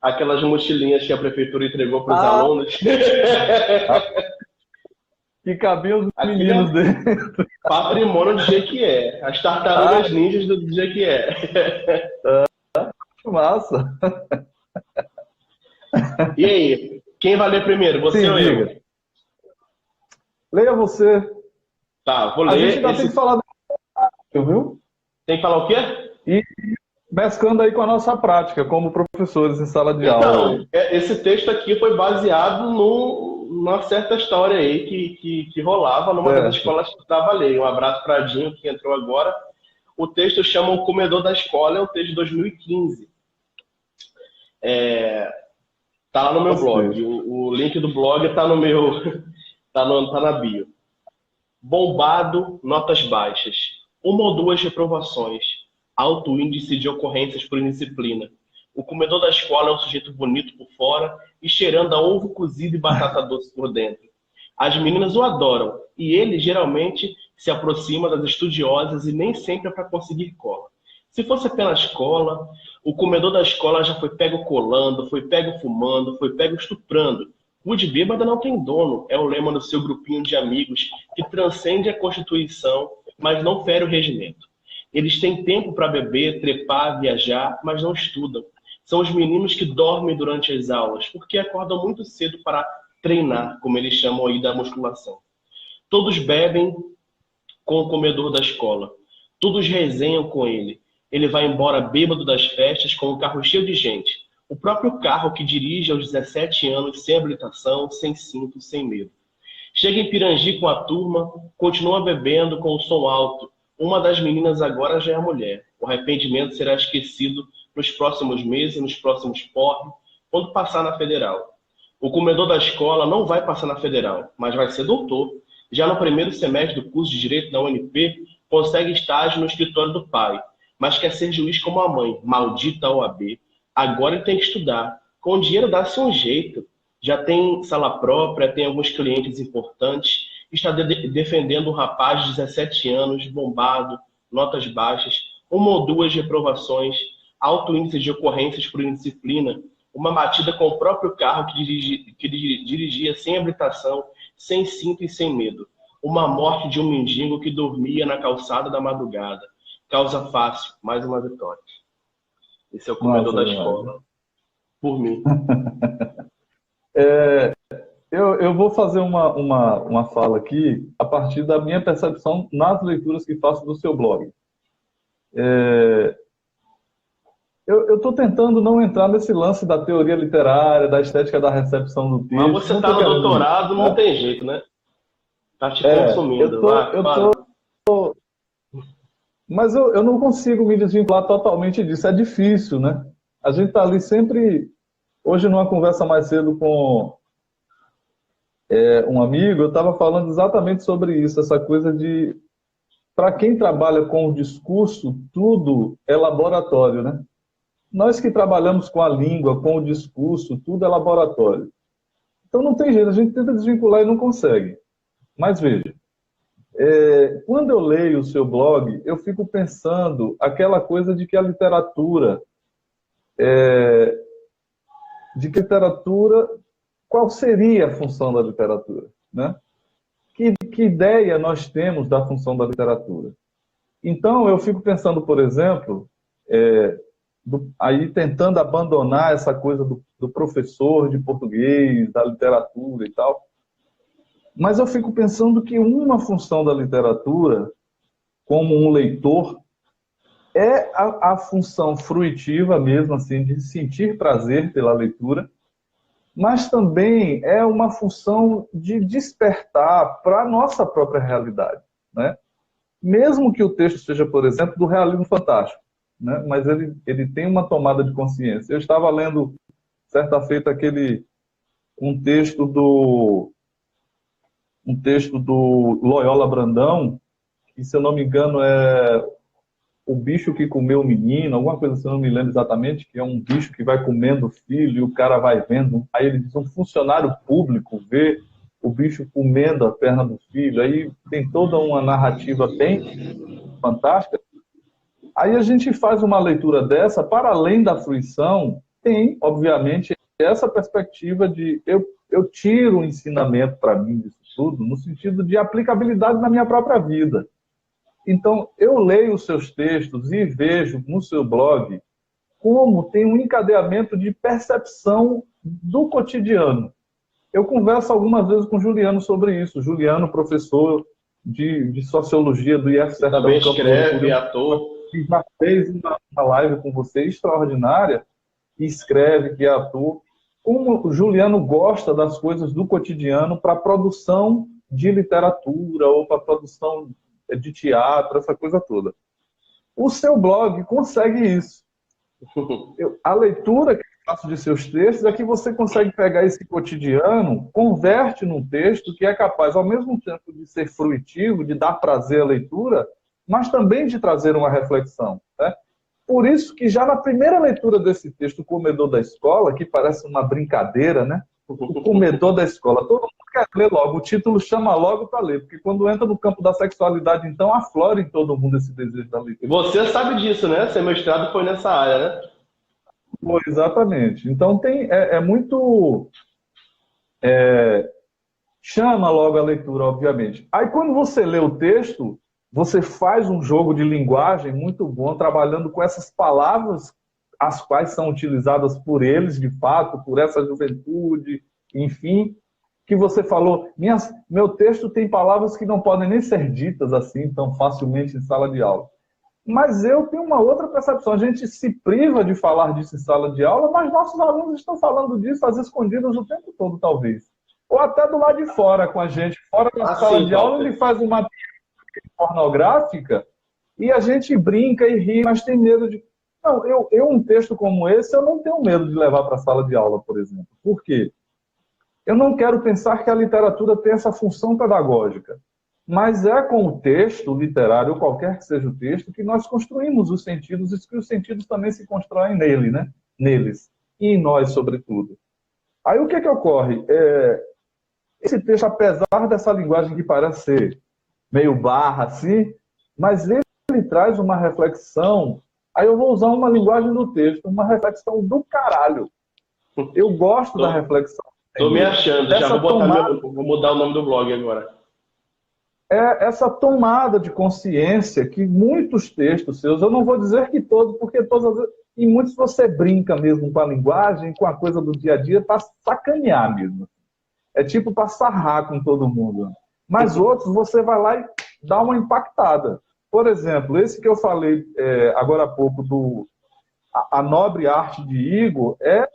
Speaker 3: Aquelas mochilinhas que a prefeitura entregou para os alunos.
Speaker 2: Que cabiam os meninos dentro.
Speaker 3: Patrimônio de Jequié. As tartarugas ninjas do Jequié.
Speaker 2: Massa.
Speaker 3: E aí? Quem vai ler primeiro? Você ou eu?
Speaker 2: Leia você.
Speaker 3: Tá, vou ler.
Speaker 2: A gente ainda tem que falar viu?
Speaker 3: Tem que falar o quê?
Speaker 2: E mesclando aí com a nossa prática, como professores em sala de aula.
Speaker 3: Então, esse texto aqui foi baseado numa certa história aí que rolava numa das escolas que eu trabalhei. Um abraço para Dinho, que entrou agora. O texto chama O Comedor da Escola, é um texto de 2015. Tá lá no meu blog. O link do blog tá no meu... tá na bio. Bombado, notas baixas. 1 ou 2 reprovações. Alto índice de ocorrências por indisciplina. O comedor da escola é um sujeito bonito por fora e cheirando a ovo cozido e batata doce por dentro. As meninas o adoram e ele geralmente se aproxima das estudiosas e nem sempre é para conseguir cola. Se fosse apenas cola, o comedor da escola já foi pego colando, foi pego fumando, foi pego estuprando. O de bêbada não tem dono, é o lema do seu grupinho de amigos que transcende a Constituição, mas não fere o regimento. Eles têm tempo para beber, trepar, viajar, mas não estudam. São os meninos que dormem durante as aulas, porque acordam muito cedo para treinar, como eles chamam aí da musculação. Todos bebem com o comedor da escola. Todos resenham com ele. Ele vai embora bêbado das festas com um carro cheio de gente. O próprio carro que dirige aos 17 anos, sem habilitação, sem cinto, sem medo. Chega em Pirangi com a turma, continua bebendo com o som alto. Uma das meninas agora já é mulher. O arrependimento será esquecido nos próximos meses, nos próximos porre, quando passar na federal. O comedor da escola não vai passar na federal, mas vai ser doutor. Já no primeiro semestre do curso de Direito da UNP, consegue estágio no escritório do pai, mas quer ser juiz como a mãe, maldita OAB. Agora ele tem que estudar. Com o dinheiro dá-se um jeito. Já tem sala própria, tem alguns clientes importantes, está defendendo um rapaz de 17 anos, bombado, notas baixas, 1 ou 2 reprovações, alto índice de ocorrências por indisciplina, uma batida com o próprio carro que dirigia sem habilitação, sem cinto e sem medo, uma morte de um mendigo que dormia na calçada da madrugada. Causa fácil, mais uma vitória. Esse é o comedor da escola. Por mim.
Speaker 2: Eu vou fazer uma fala aqui a partir da minha percepção nas leituras que faço do seu blog. Eu estou tentando não entrar nesse lance da teoria literária, da estética da recepção do texto.
Speaker 3: Mas você está no doutorado, não tem jeito, né? Tá te consumindo.
Speaker 2: Mas eu não consigo me desvincular totalmente disso. É difícil, né? A gente está ali sempre... Hoje, numa conversa mais cedo com um amigo, eu estava falando exatamente sobre isso, essa coisa de... Para quem trabalha com o discurso, tudo é laboratório, né? Nós que trabalhamos com a língua, com o discurso, tudo é laboratório. Então não tem jeito, a gente tenta desvincular e não consegue. Mas veja, quando eu leio o seu blog, eu fico pensando aquela coisa de que a literatura... qual seria a função da literatura, né? Que ideia nós temos da função da literatura? Então, eu fico pensando, por exemplo, aí tentando abandonar essa coisa do professor de português, da literatura e tal, mas eu fico pensando que uma função da literatura, como um leitor, é a função fruitiva mesmo, assim, de sentir prazer pela leitura, mas também é uma função de despertar para a nossa própria realidade, né? Mesmo que o texto seja, por exemplo, do realismo fantástico, né? Mas ele tem uma tomada de consciência. Eu estava lendo, certa feita, um texto do Loyola Brandão, que, se eu não me engano, é O Bicho que Comeu o Menino, alguma coisa assim, eu não me lembro exatamente, que é um bicho que vai comendo o filho e o cara vai vendo. Aí ele diz, um funcionário público vê o bicho comendo a perna do filho. Aí tem toda uma narrativa bem fantástica. Aí a gente faz uma leitura dessa, para além da fruição, tem, obviamente, essa perspectiva de eu tiro um ensinamento para mim disso tudo, no sentido de aplicabilidade na minha própria vida. Então, eu leio os seus textos e vejo no seu blog como tem um encadeamento de percepção do cotidiano. Eu converso algumas vezes com o Juliano sobre isso. Juliano, professor de Sociologia do IF Sertão.
Speaker 3: Também escreve, ator.
Speaker 2: Que já fez uma live com você extraordinária, que escreve, que é ator. Como o Juliano gosta das coisas do cotidiano para produção de literatura ou para produção de teatro, essa coisa toda. O seu blog consegue isso. A leitura que eu faço de seus textos é que você consegue pegar esse cotidiano, converte num texto que é capaz, ao mesmo tempo, de ser fruitivo, de dar prazer à leitura, mas também de trazer uma reflexão, né? Por isso que já na primeira leitura desse texto, O Comedor da Escola, que parece uma brincadeira, né? O Comedor da Escola, todo mundo quer ler logo, o título chama logo para ler, porque quando entra no campo da sexualidade, então aflora em todo mundo esse desejo da leitura.
Speaker 3: Você sabe disso, né? Seu mestrado foi nessa área, né?
Speaker 2: Foi, exatamente. Então é muito... chama logo a leitura, obviamente. Aí quando você lê o texto, você faz um jogo de linguagem muito bom, trabalhando com essas palavras as quais são utilizadas por eles, de fato, por essa juventude, enfim, que você falou, meu texto tem palavras que não podem nem ser ditas assim tão facilmente em sala de aula. Mas eu tenho uma outra percepção, a gente se priva de falar disso em sala de aula, mas nossos alunos estão falando disso às escondidas o tempo todo, talvez. Ou até do lado de fora com a gente, fora da sala de aula, ele faz uma pornográfica e a gente brinca e ri, mas tem medo de... Não, um texto como esse, eu não tenho medo de levar para a sala de aula, por exemplo. Por quê? Eu não quero pensar que a literatura tem essa função pedagógica, mas é com o texto literário, ou qualquer que seja o texto, que nós construímos os sentidos e que os sentidos também se constroem nele, né? Neles, e em nós, sobretudo. Aí o que ocorre? Esse texto, apesar dessa linguagem que parece ser meio barra, assim, mas ele traz uma reflexão. Aí eu vou usar uma linguagem do texto, uma reflexão do caralho. Eu gosto da reflexão.
Speaker 3: Tô me achando, já vou mudar o nome do blog agora.
Speaker 2: É essa tomada de consciência que muitos textos seus, eu não vou dizer que todos, porque todos, e muitos você brinca mesmo com a linguagem, com a coisa do dia a dia, para sacanear mesmo. É tipo para sarrar com todo mundo. Mas outros você vai lá e dá uma impactada. Por exemplo, esse que eu falei agora há pouco, A Nobre Arte de Igor, é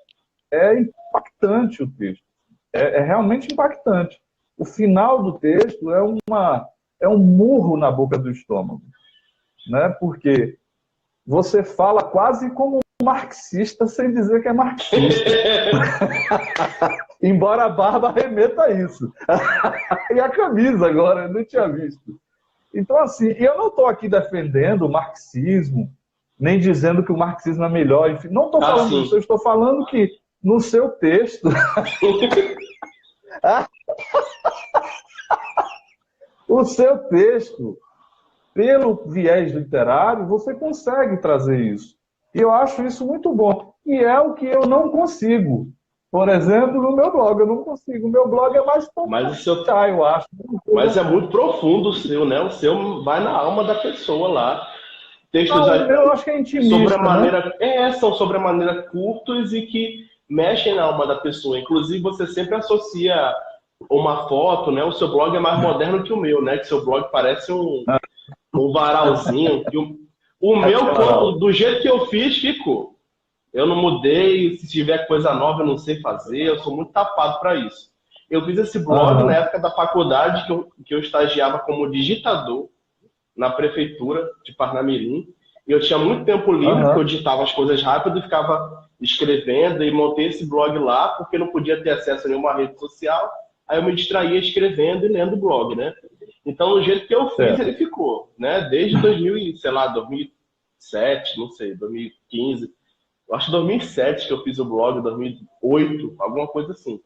Speaker 2: impactante o texto. É realmente impactante. o final do texto é um murro na boca do estômago, né? Porque você fala quase como um marxista sem dizer que é marxista. Embora a barba remeta a isso. E a camisa agora, eu não tinha visto. Então, assim, eu não estou aqui defendendo o marxismo, nem dizendo que o marxismo é melhor. Enfim, não estou falando isso, eu estou falando que no seu texto... o seu texto, pelo viés literário, você consegue trazer isso. E eu acho isso muito bom. E é o que eu não consigo. Por exemplo, no meu blog, eu não consigo. O meu blog é mais
Speaker 3: superficial, eu acho. Mas é muito profundo o seu, né? O seu vai na alma da pessoa lá. Textos
Speaker 2: eu acho que é intimista,
Speaker 3: sobre a maneira,
Speaker 2: né?
Speaker 3: São sobre a maneira curtos e que mexem na alma da pessoa. Inclusive, você sempre associa uma foto, né? O seu blog é mais moderno que o meu, né? Que seu blog parece um varalzinho. O meu, do jeito que eu fiz, ficou. Eu não mudei, se tiver coisa nova eu não sei fazer, eu sou muito tapado para isso. Eu fiz esse blog na época da faculdade, que eu estagiava como digitador na prefeitura de Parnamirim, e eu tinha muito tempo livre, porque eu digitava as coisas rápido e ficava escrevendo, e montei esse blog lá, porque não podia ter acesso a nenhuma rede social, aí eu me distraía escrevendo e lendo o blog, né? Então, do jeito que eu fiz, ele ficou, né? Desde 2007, não sei, 2015... Eu acho 2007 que eu fiz o blog, 2008, alguma coisa assim.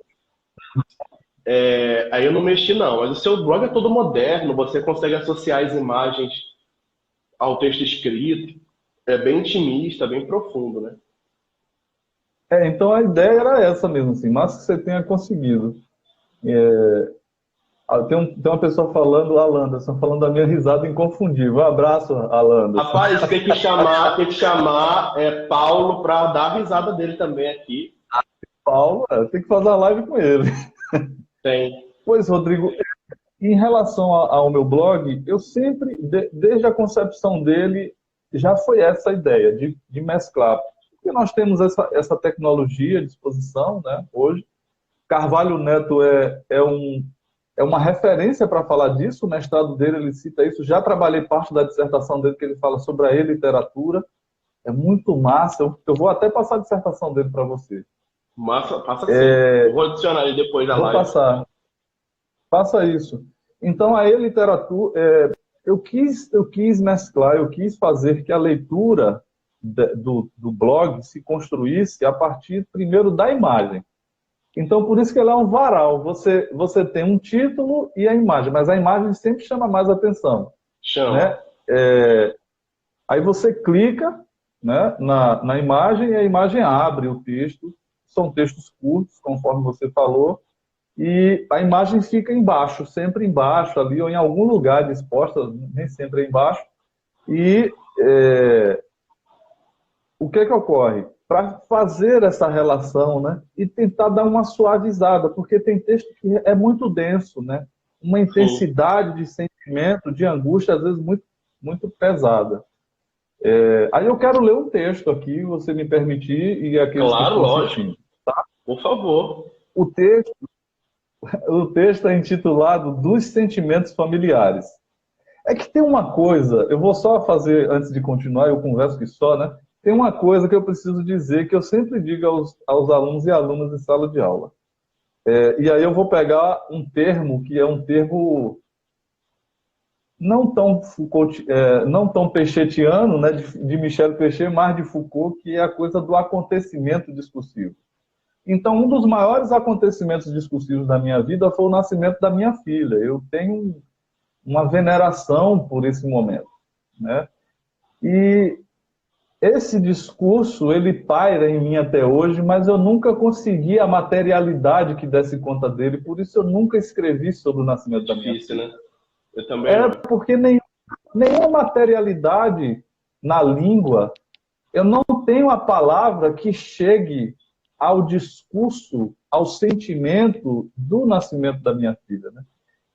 Speaker 3: Aí eu não mexi não, mas o seu blog é todo moderno, você consegue associar as imagens ao texto escrito, é bem intimista, bem profundo, né?
Speaker 2: Então a ideia era essa mesmo, assim, mas que você tenha conseguido. Tem uma pessoa falando, Alanderson, falando da minha risada inconfundível. Um abraço, Alanderson.
Speaker 3: Rapaz, tem que chamar Paulo para dar a risada dele também aqui.
Speaker 2: Paulo, tem que fazer a live com ele.
Speaker 3: Tem.
Speaker 2: Pois, Rodrigo, em relação ao meu blog, eu sempre, desde a concepção dele, já foi essa a ideia de mesclar. Porque nós temos essa tecnologia à disposição, né, hoje. Carvalho Neto é uma referência para falar disso, o mestrado dele, ele cita isso, já trabalhei parte da dissertação dele, que ele fala sobre a e-literatura, é muito massa, eu vou até passar a dissertação dele para você.
Speaker 3: Massa, passa sim, eu vou adicionar ele depois da live.
Speaker 2: Vou passa isso. Então, a e-literatura, eu quis mesclar, eu quis fazer que a leitura do blog se construísse a partir, primeiro, da imagem. Então, por isso que ele é um varal. Você tem um título e a imagem, mas a imagem sempre chama mais atenção.
Speaker 3: Chama.
Speaker 2: Né? Aí você clica, né, na imagem e a imagem abre o texto. São textos curtos, conforme você falou, e a imagem fica embaixo, sempre embaixo ali, ou em algum lugar disposta, nem sempre é embaixo. E o que ocorre? Para fazer essa relação, né, e tentar dar uma suavizada, porque tem texto que é muito denso, né, uma intensidade de sentimento, de angústia, às vezes muito, muito pesada. Aí eu quero ler um texto aqui, você me permitir, e aqueles
Speaker 3: claro,
Speaker 2: que
Speaker 3: lógico.
Speaker 2: Tá?
Speaker 3: Por favor.
Speaker 2: O texto é intitulado Dos Sentimentos Familiares. É que tem uma coisa, eu vou só fazer, antes de continuar, eu converso que só, né? Tem uma coisa que eu preciso dizer, que eu sempre digo aos alunos e alunas em sala de aula. E aí eu vou pegar um termo que é um termo não tão pechetiano, né, de Michel Pechet, mas de Foucault, que é a coisa do acontecimento discursivo. Então, um dos maiores acontecimentos discursivos da minha vida foi o nascimento da minha filha. Eu tenho uma veneração por esse momento, né? E esse discurso, ele paira em mim até hoje, mas eu nunca consegui a materialidade que desse conta dele, por isso eu nunca escrevi sobre o nascimento da minha filha.
Speaker 3: Né? Eu também não.
Speaker 2: Porque nenhuma materialidade na língua, eu não tenho a palavra que chegue ao discurso, ao sentimento do nascimento da minha filha, né?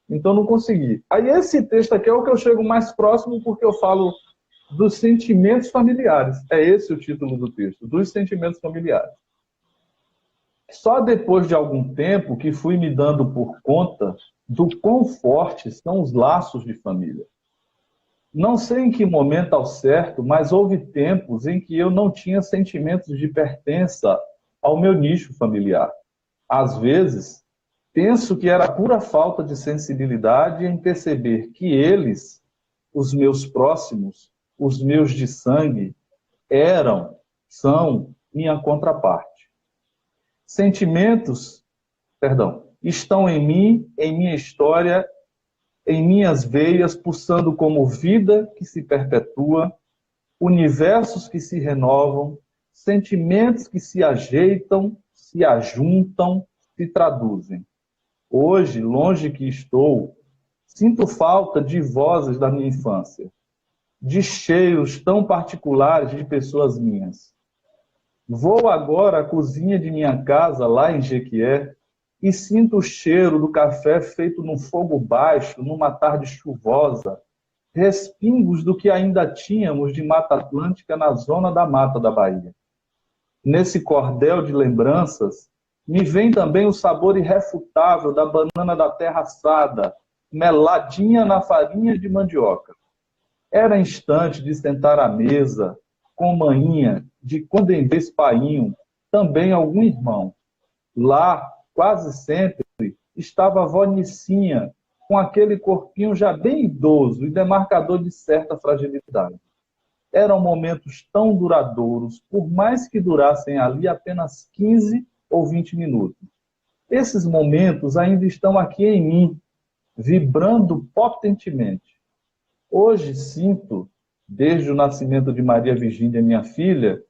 Speaker 2: Então não consegui. Aí esse texto aqui é o que eu chego mais próximo, porque eu falo dos sentimentos familiares. É esse o título do texto, dos sentimentos familiares. Só depois de algum tempo que fui me dando por conta do quão fortes são os laços de família. Não sei em que momento ao certo, mas houve tempos em que eu não tinha sentimentos de pertença ao meu nicho familiar. Às vezes, penso que era pura falta de sensibilidade em perceber que eles, os meus próximos, os meus de sangue, são minha contraparte. Sentimentos, estão em mim, em minha história, em minhas veias, pulsando como vida que se perpetua, universos que se renovam, sentimentos que se ajeitam, se ajuntam, se traduzem. Hoje, longe que estou, sinto falta de vozes da minha infância, de cheiros tão particulares de pessoas minhas. Vou agora à cozinha de minha casa, lá em Jequié, e sinto o cheiro do café feito num fogo baixo, numa tarde chuvosa, respingos do que ainda tínhamos de Mata Atlântica na zona da Mata da Bahia. Nesse cordel de lembranças, me vem também o sabor irrefutável da banana da terra assada, meladinha na farinha de mandioca. Era instante de sentar à mesa, com manhinha, de quando em vez painho, também algum irmão. Lá, quase sempre, estava a avó Nicinha, com aquele corpinho já bem idoso e demarcador de certa fragilidade. Eram momentos tão duradouros, por mais que durassem ali apenas 15 ou 20 minutos. Esses momentos ainda estão aqui em mim, vibrando potentemente. Hoje sinto, desde o nascimento de Maria Virgínia, minha filha,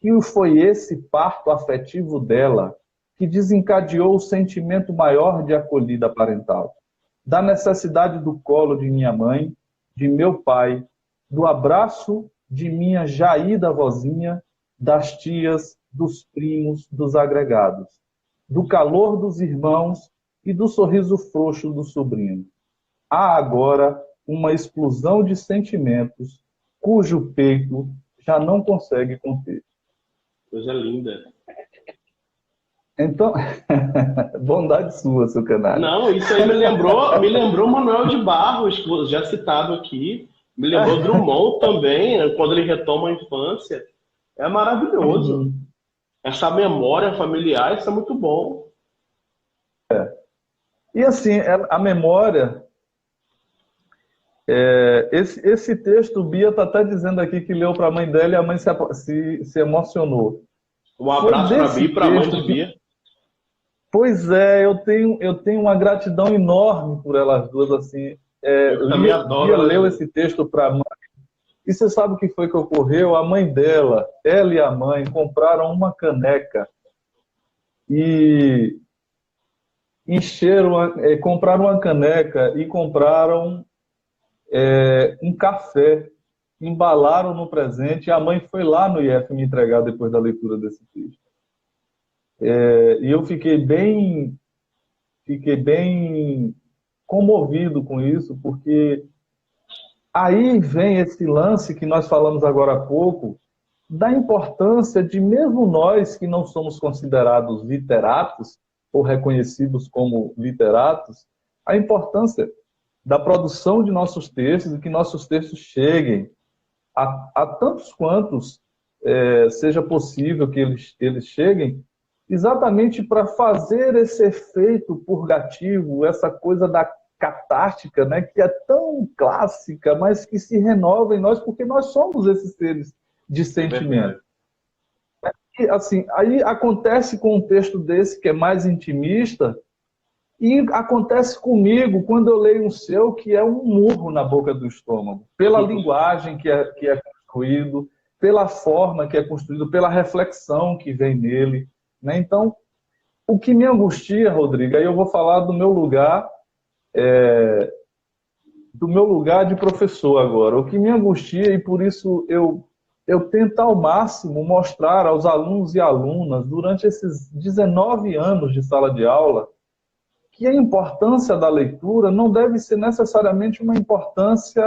Speaker 2: que foi esse parto afetivo dela que desencadeou o sentimento maior de acolhida parental, da necessidade do colo de minha mãe, de meu pai, do abraço de minha jaída vozinha, das tias, dos primos, dos agregados, do calor dos irmãos e do sorriso frouxo do sobrinho. Há agora uma explosão de sentimentos cujo peito já não consegue conter.
Speaker 3: Coisa linda.
Speaker 2: Então, bondade sua, seu canalha.
Speaker 3: Não, isso aí me lembrou Manuel de Barros, já citado aqui. Me lembrou Drummond também, quando ele retoma a infância. É maravilhoso.
Speaker 2: Uhum.
Speaker 3: Essa memória familiar, isso é muito bom.
Speaker 2: E assim, a memória... esse texto, Bia está até dizendo aqui que leu para a mãe dela e a mãe se emocionou.
Speaker 3: Um abraço para a Bia e para a mãe de Bia.
Speaker 2: Pois é, eu tenho uma gratidão enorme por elas duas. Assim,
Speaker 3: eu também adoro.
Speaker 2: Bia leu esse texto para a mãe. E você sabe o que foi que ocorreu? A mãe dela, ela e a mãe, compraram uma caneca e compraram uma caneca e compraram um café, embalaram no presente, e a mãe foi lá no IF me entregar depois da leitura desse texto. E eu fiquei bem comovido com isso, porque aí vem esse lance que nós falamos agora há pouco, da importância de, mesmo nós que não somos considerados literatos, ou reconhecidos como literatos, a importância da produção de nossos textos e que nossos textos cheguem a tantos quantos seja possível que eles cheguem, exatamente para fazer esse efeito purgativo, essa coisa da catártica, né, que é tão clássica, mas que se renova em nós, porque nós somos esses seres de sentimento. E, assim, aí acontece com um texto desse que é mais intimista, e acontece comigo quando eu leio um seu que é um murro na boca do estômago, pela linguagem que é construído, pela forma que é construído, pela reflexão que vem nele, né? Então, o que me angustia, Rodrigo, aí eu vou falar do meu lugar de professor agora. O que me angustia, e por isso eu tento ao máximo mostrar aos alunos e alunas, durante esses 19 anos de sala de aula, que a importância da leitura não deve ser necessariamente uma importância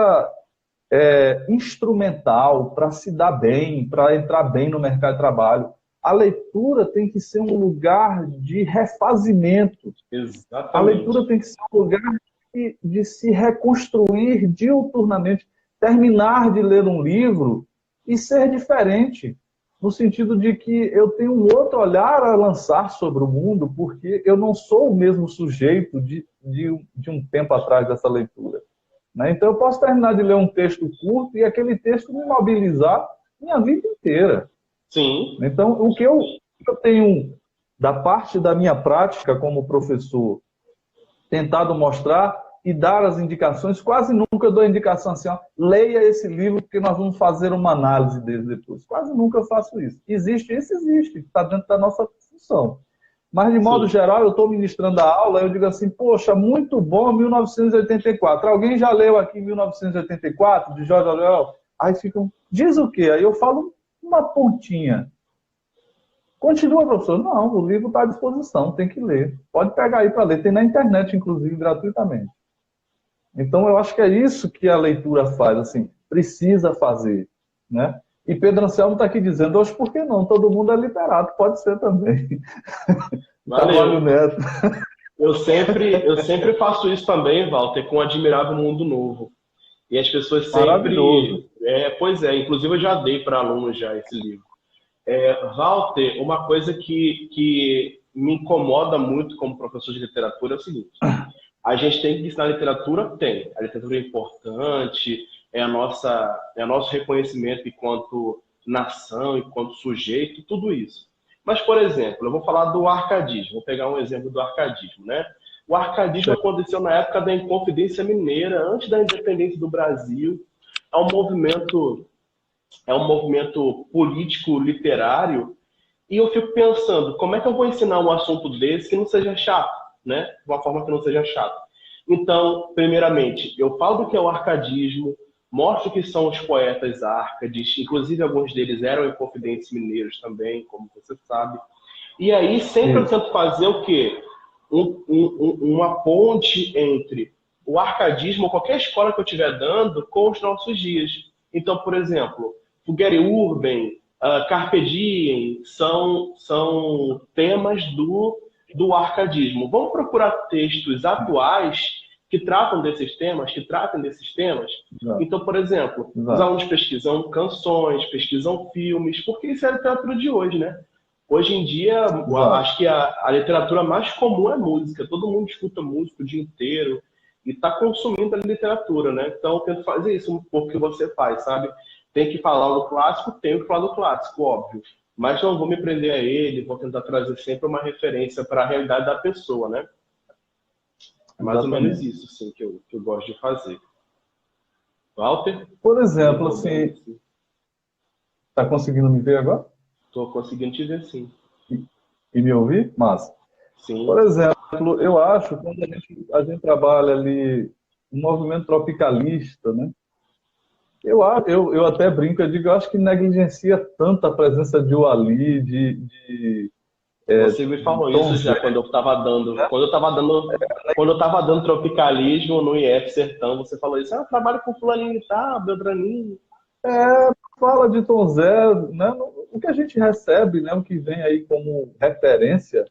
Speaker 2: instrumental para se dar bem, para entrar bem no mercado de trabalho. a leitura tem que ser um lugar de refazimento.
Speaker 3: Exatamente.
Speaker 2: A leitura tem que ser um lugar de se reconstruir diuturnamente, terminar de ler um livro e ser diferente, no sentido de que eu tenho um outro olhar a lançar sobre o mundo, porque eu não sou o mesmo sujeito de um tempo atrás dessa leitura. Né? Então, eu posso terminar de ler um texto curto e aquele texto me mobilizar minha vida inteira.
Speaker 3: Sim.
Speaker 2: Então, o que eu tenho, da parte da minha prática como professor, tentado mostrar e dar as indicações, quase nunca eu dou indicação assim, ó, leia esse livro porque nós vamos fazer uma análise dele depois. Quase nunca eu faço isso. Existe, está dentro da nossa função. Mas, de modo geral, eu estou ministrando a aula, eu digo assim, poxa, muito bom 1984. Alguém já leu aqui 1984, de George Orwell? Aí ficam, diz o quê? Aí eu falo uma pontinha. Continua, professor? Não, o livro está à disposição, tem que ler. Pode pegar aí para ler. Tem na internet, inclusive, gratuitamente. Então, eu acho que é isso que a leitura faz, assim, precisa fazer, né? E Pedro Anselmo está aqui dizendo, hoje, por que não? Todo mundo é literato, pode ser também.
Speaker 3: Valeu.
Speaker 2: Neto.
Speaker 3: Eu sempre faço isso também, Walter, com o Admirável Mundo Novo. E as pessoas sempre...
Speaker 2: Maravilhoso.
Speaker 3: Pois é, inclusive eu já dei para alunos já esse livro. Walter, uma coisa que me incomoda muito como professor de literatura é o seguinte: a gente tem que ensinar literatura? Tem. A literatura é importante, é nosso reconhecimento enquanto nação, enquanto sujeito, tudo isso. Mas, por exemplo, eu vou falar do arcadismo, vou pegar um exemplo do arcadismo, né? O arcadismo aconteceu na época da Inconfidência Mineira, antes da independência do Brasil. É um movimento político-literário, e eu fico pensando, como é que eu vou ensinar um assunto desse que não seja chato, né? De uma forma que não seja chato. Então, primeiramente, eu falo do que é o arcadismo, mostro que são os poetas árcades, inclusive alguns deles eram inconfidentes mineiros também, como você sabe. E aí sempre eu tento fazer o quê? Uma ponte entre o arcadismo, qualquer escola que eu estiver dando, com os nossos dias. Então, por exemplo, Fogueira Urban, Carpe Diem, são temas do arcadismo. Vamos procurar textos atuais que tratam desses temas, que tratem desses temas. Exato. Então, por exemplo, os alunos pesquisam canções, pesquisam filmes, porque isso é a literatura de hoje, né? Hoje em dia, acho que a literatura mais comum é música. Todo mundo escuta música o dia inteiro e está consumindo a literatura, né? Então, eu tento fazer isso um pouco que você faz, sabe? Tem que falar do clássico, tenho que falar do clássico, óbvio. Mas não vou me prender a ele, vou tentar trazer sempre uma referência para a realidade da pessoa, né? É mais ou menos isso, assim, que eu gosto de fazer. Walter?
Speaker 2: Por exemplo, assim... Está conseguindo me ver agora?
Speaker 3: Estou conseguindo te ver, sim.
Speaker 2: E me ouvir? Massa.
Speaker 3: Sim.
Speaker 2: Por exemplo, eu acho que quando a gente trabalha ali um movimento tropicalista, né? Eu até brinco, eu digo, eu acho que negligencia tanto a presença de Uali,
Speaker 3: você me falou isso já quando eu estava dando, quando eu estava dando tropicalismo no IF Sertão, você falou isso, eu trabalho com fulaninho e tal, Beltraninho.
Speaker 2: Fala de Tom Zé, né? O que a gente recebe, né? O que vem aí como referência,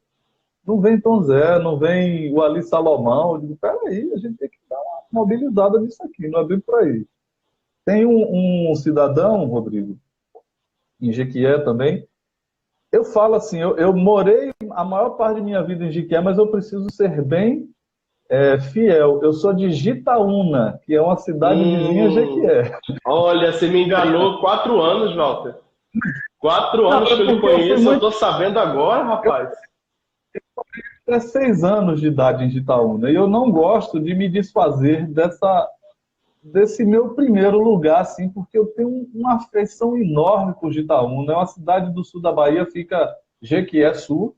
Speaker 2: não vem Tom Zé, não vem o Ali Salomão. Eu digo, peraí, a gente tem que dar uma mobilizada nisso aqui, não é bem por aí. Tem um cidadão, Rodrigo, em Jequié também. Eu falo assim, eu morei a maior parte da minha vida em Jequié, mas eu preciso ser bem fiel. Eu sou de Jitaúna, que é uma cidade vizinha a Jequié.
Speaker 3: Olha, você me enganou 4 anos, Walter. 4 anos que eu lhe conheço, eu estou sabendo agora, rapaz.
Speaker 2: Eu tenho 6 anos de idade em Jitaúna, e eu não gosto de me desfazer desse meu primeiro lugar, assim, porque eu tenho uma afeição enorme por Jitaúna. É uma cidade do sul da Bahia, fica Jequié Sul,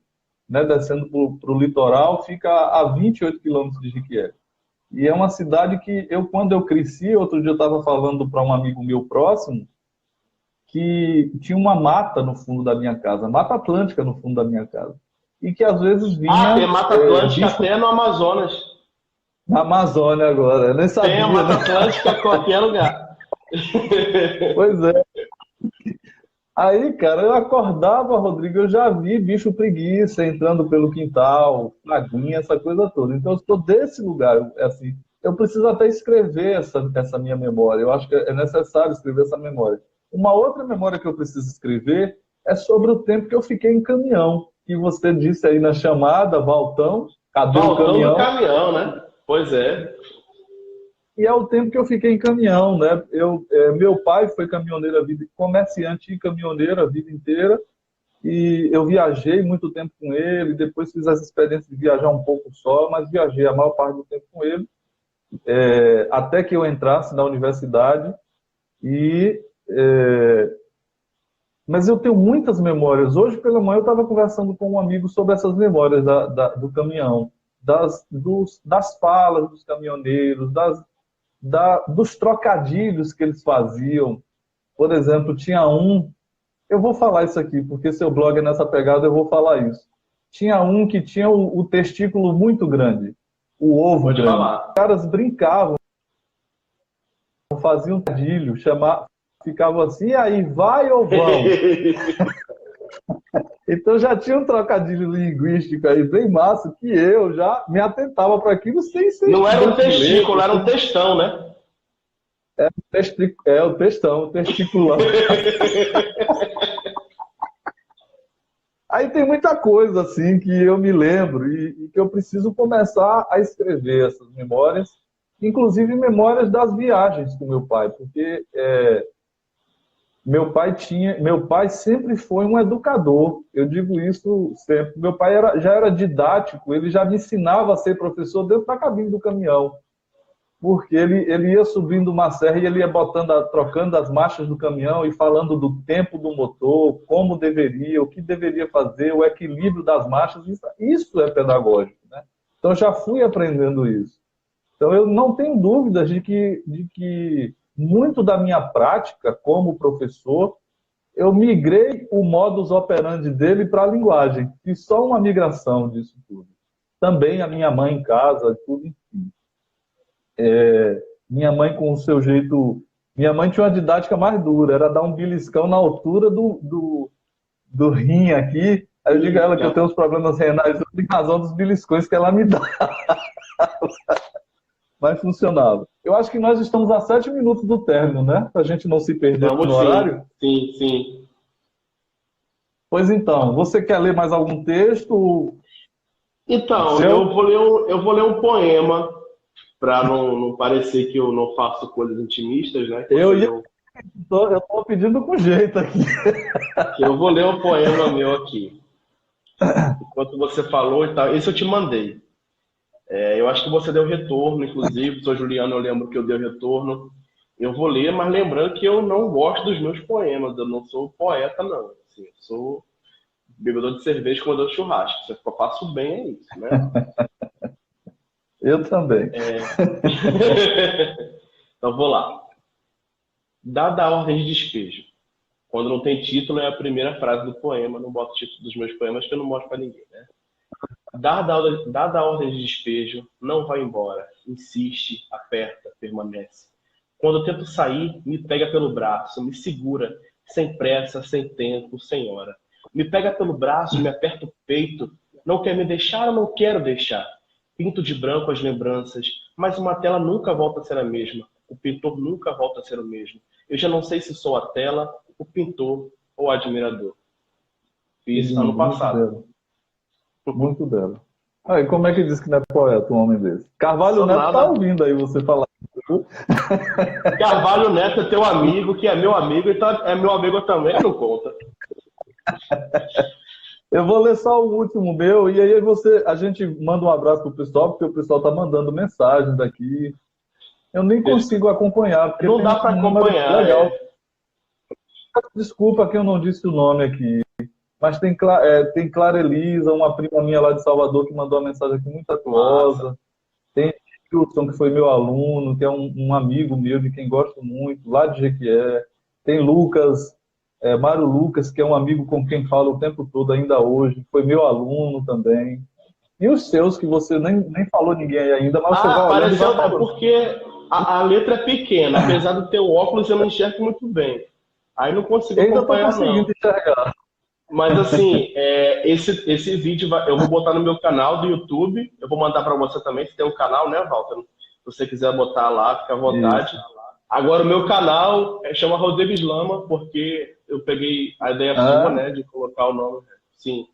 Speaker 2: né, descendo para o litoral, fica a 28 quilômetros de Jequié. E é uma cidade que quando eu cresci, outro dia eu estava falando para um amigo meu próximo, que tinha uma mata no fundo da minha casa, Mata Atlântica no fundo da minha casa. E que às vezes vinha...
Speaker 3: tem Mata Atlântica até no Amazonas.
Speaker 2: Na Amazônia agora, eu nem sabia.
Speaker 3: Tem a Mata Atlântica em qualquer lugar.
Speaker 2: Pois é. Aí, cara, eu acordava, Rodrigo, eu já vi bicho preguiça entrando pelo quintal, laguinha, essa coisa toda. Então, eu estou desse lugar, assim, eu preciso até escrever essa minha memória. Eu acho que é necessário escrever essa memória. Uma outra memória que eu preciso escrever é sobre o tempo que eu fiquei em caminhão, que você disse aí na chamada, Valtão, cadê o caminhão?
Speaker 3: Valtão do caminhão, né? Pois é.
Speaker 2: E é o tempo que eu fiquei em caminhão, né? Meu pai foi caminhoneiro, comerciante e caminhoneiro a vida inteira, e eu viajei muito tempo com ele, depois fiz as experiências de viajar um pouco só, mas viajei a maior parte do tempo com ele, até que eu entrasse na universidade. Mas eu tenho muitas memórias. Hoje pela manhã eu estava conversando com um amigo sobre essas memórias do caminhão, das falas dos caminhoneiros, dos trocadilhos que eles faziam. Por exemplo, tinha eu vou falar isso aqui, porque seu blog é nessa pegada, eu vou falar isso. Tinha um que tinha o testículo muito grande, o ovo
Speaker 3: Pode
Speaker 2: grande.
Speaker 3: falar.
Speaker 2: Os caras brincavam, faziam um trocadilho, ficavam assim, e aí, vai ou vão? Então já tinha um trocadilho linguístico aí bem massa, que eu já me atentava para aquilo sem ser...
Speaker 3: Não era um testículo, era um textão, né?
Speaker 2: O textão, o testiculão. Aí tem muita coisa assim que eu me lembro e que eu preciso começar a escrever essas memórias, inclusive memórias das viagens com meu pai, porque meu pai sempre foi um educador, eu digo isso sempre. Meu pai já era didático, ele já me ensinava a ser professor dentro da cabine do caminhão, porque ele ia subindo uma serra e ele ia trocando as marchas do caminhão e falando do tempo do motor, como deveria, o que deveria fazer, o equilíbrio das marchas. Isso é pedagógico, né? Então, eu já fui aprendendo isso. Então, eu não tenho dúvidas de que muito da minha prática como professor, eu migrei o modus operandi dele para a linguagem. Fiz só uma migração disso tudo. Também a minha mãe em casa, tudo, enfim. Minha mãe com o seu jeito... Minha mãe tinha uma didática mais dura, era dar um beliscão na altura do rim aqui. Aí eu digo a ela que eu tenho uns problemas renais em razão dos beliscões que ela me dá. Mas funcionava. Eu acho que nós estamos a 7 minutos do término, né? Para a gente não se perder no horário.
Speaker 3: Sim, sim.
Speaker 2: Pois então, você quer ler mais algum texto?
Speaker 3: Então, eu vou ler um poema, para não parecer que eu não faço coisas intimistas, né?
Speaker 2: Eu estou pedindo com jeito aqui.
Speaker 3: Eu vou ler um poema meu aqui. Enquanto você falou e tal, esse eu te mandei. Eu acho que você deu retorno, inclusive, sou Juliano, eu lembro que eu dei retorno. Eu vou ler, mas lembrando que eu não gosto dos meus poemas, eu não sou poeta, não. Assim, eu sou bebedor de cerveja, comedor de churrasco. Se eu faço bem, é isso, né?
Speaker 2: Eu também.
Speaker 3: Então, vou lá. Dada a ordem de despejo. Quando não tem título, é a primeira frase do poema. Não boto o título dos meus poemas, que eu não mostro para ninguém, né? Dada a ordem de despejo, não vai embora. Insiste, aperta, permanece. Quando eu tento sair, me pega pelo braço, me segura, sem pressa, sem tempo, sem hora. Me pega pelo braço, me aperta o peito. Não quer me deixar, eu não quero deixar. Pinto de branco as lembranças, mas uma tela nunca volta a ser a mesma. O pintor nunca volta a ser o mesmo. Eu já não sei se sou a tela, o pintor ou o admirador. Fiz ano passado.
Speaker 2: Muito belo. Aí, como é que diz que não é poeta um homem desse? Carvalho Neto está ouvindo aí você falar.
Speaker 3: Carvalho Neto é teu amigo, que é meu amigo, então é meu amigo também, não conta.
Speaker 2: Eu vou ler só o último meu, e aí a gente manda um abraço pro pessoal, porque o pessoal tá mandando mensagens aqui. Eu nem consigo acompanhar, porque
Speaker 3: não dá para acompanhar.
Speaker 2: Legal. Desculpa que eu não disse o nome aqui. Mas tem Clara Elisa, uma prima minha lá de Salvador, que mandou uma mensagem aqui muito atuosa. Tem Wilson, que foi meu aluno, que é um amigo meu, de quem gosto muito, lá de Jequié. Tem Lucas, Mário Lucas, que é um amigo com quem falo o tempo todo, ainda hoje. Foi meu aluno também. E os seus, que você nem falou ninguém aí ainda, mas você vai olhando e vai falando.
Speaker 3: Porque a letra é pequena. Apesar do teu óculos, eu não enxergo muito bem. Aí não consigo
Speaker 2: Ainda estou
Speaker 3: acompanhar, não.
Speaker 2: conseguindo enxergar.
Speaker 3: Mas assim, esse vídeo eu vou botar no meu canal do YouTube. Eu vou mandar para você também, se tem um canal, né, Walter? Se você quiser botar lá, fica à vontade.
Speaker 2: Isso.
Speaker 3: Agora, o meu canal chama Rodrigues Lama, porque eu peguei a ideia sua, né, de colocar o nome. Sim.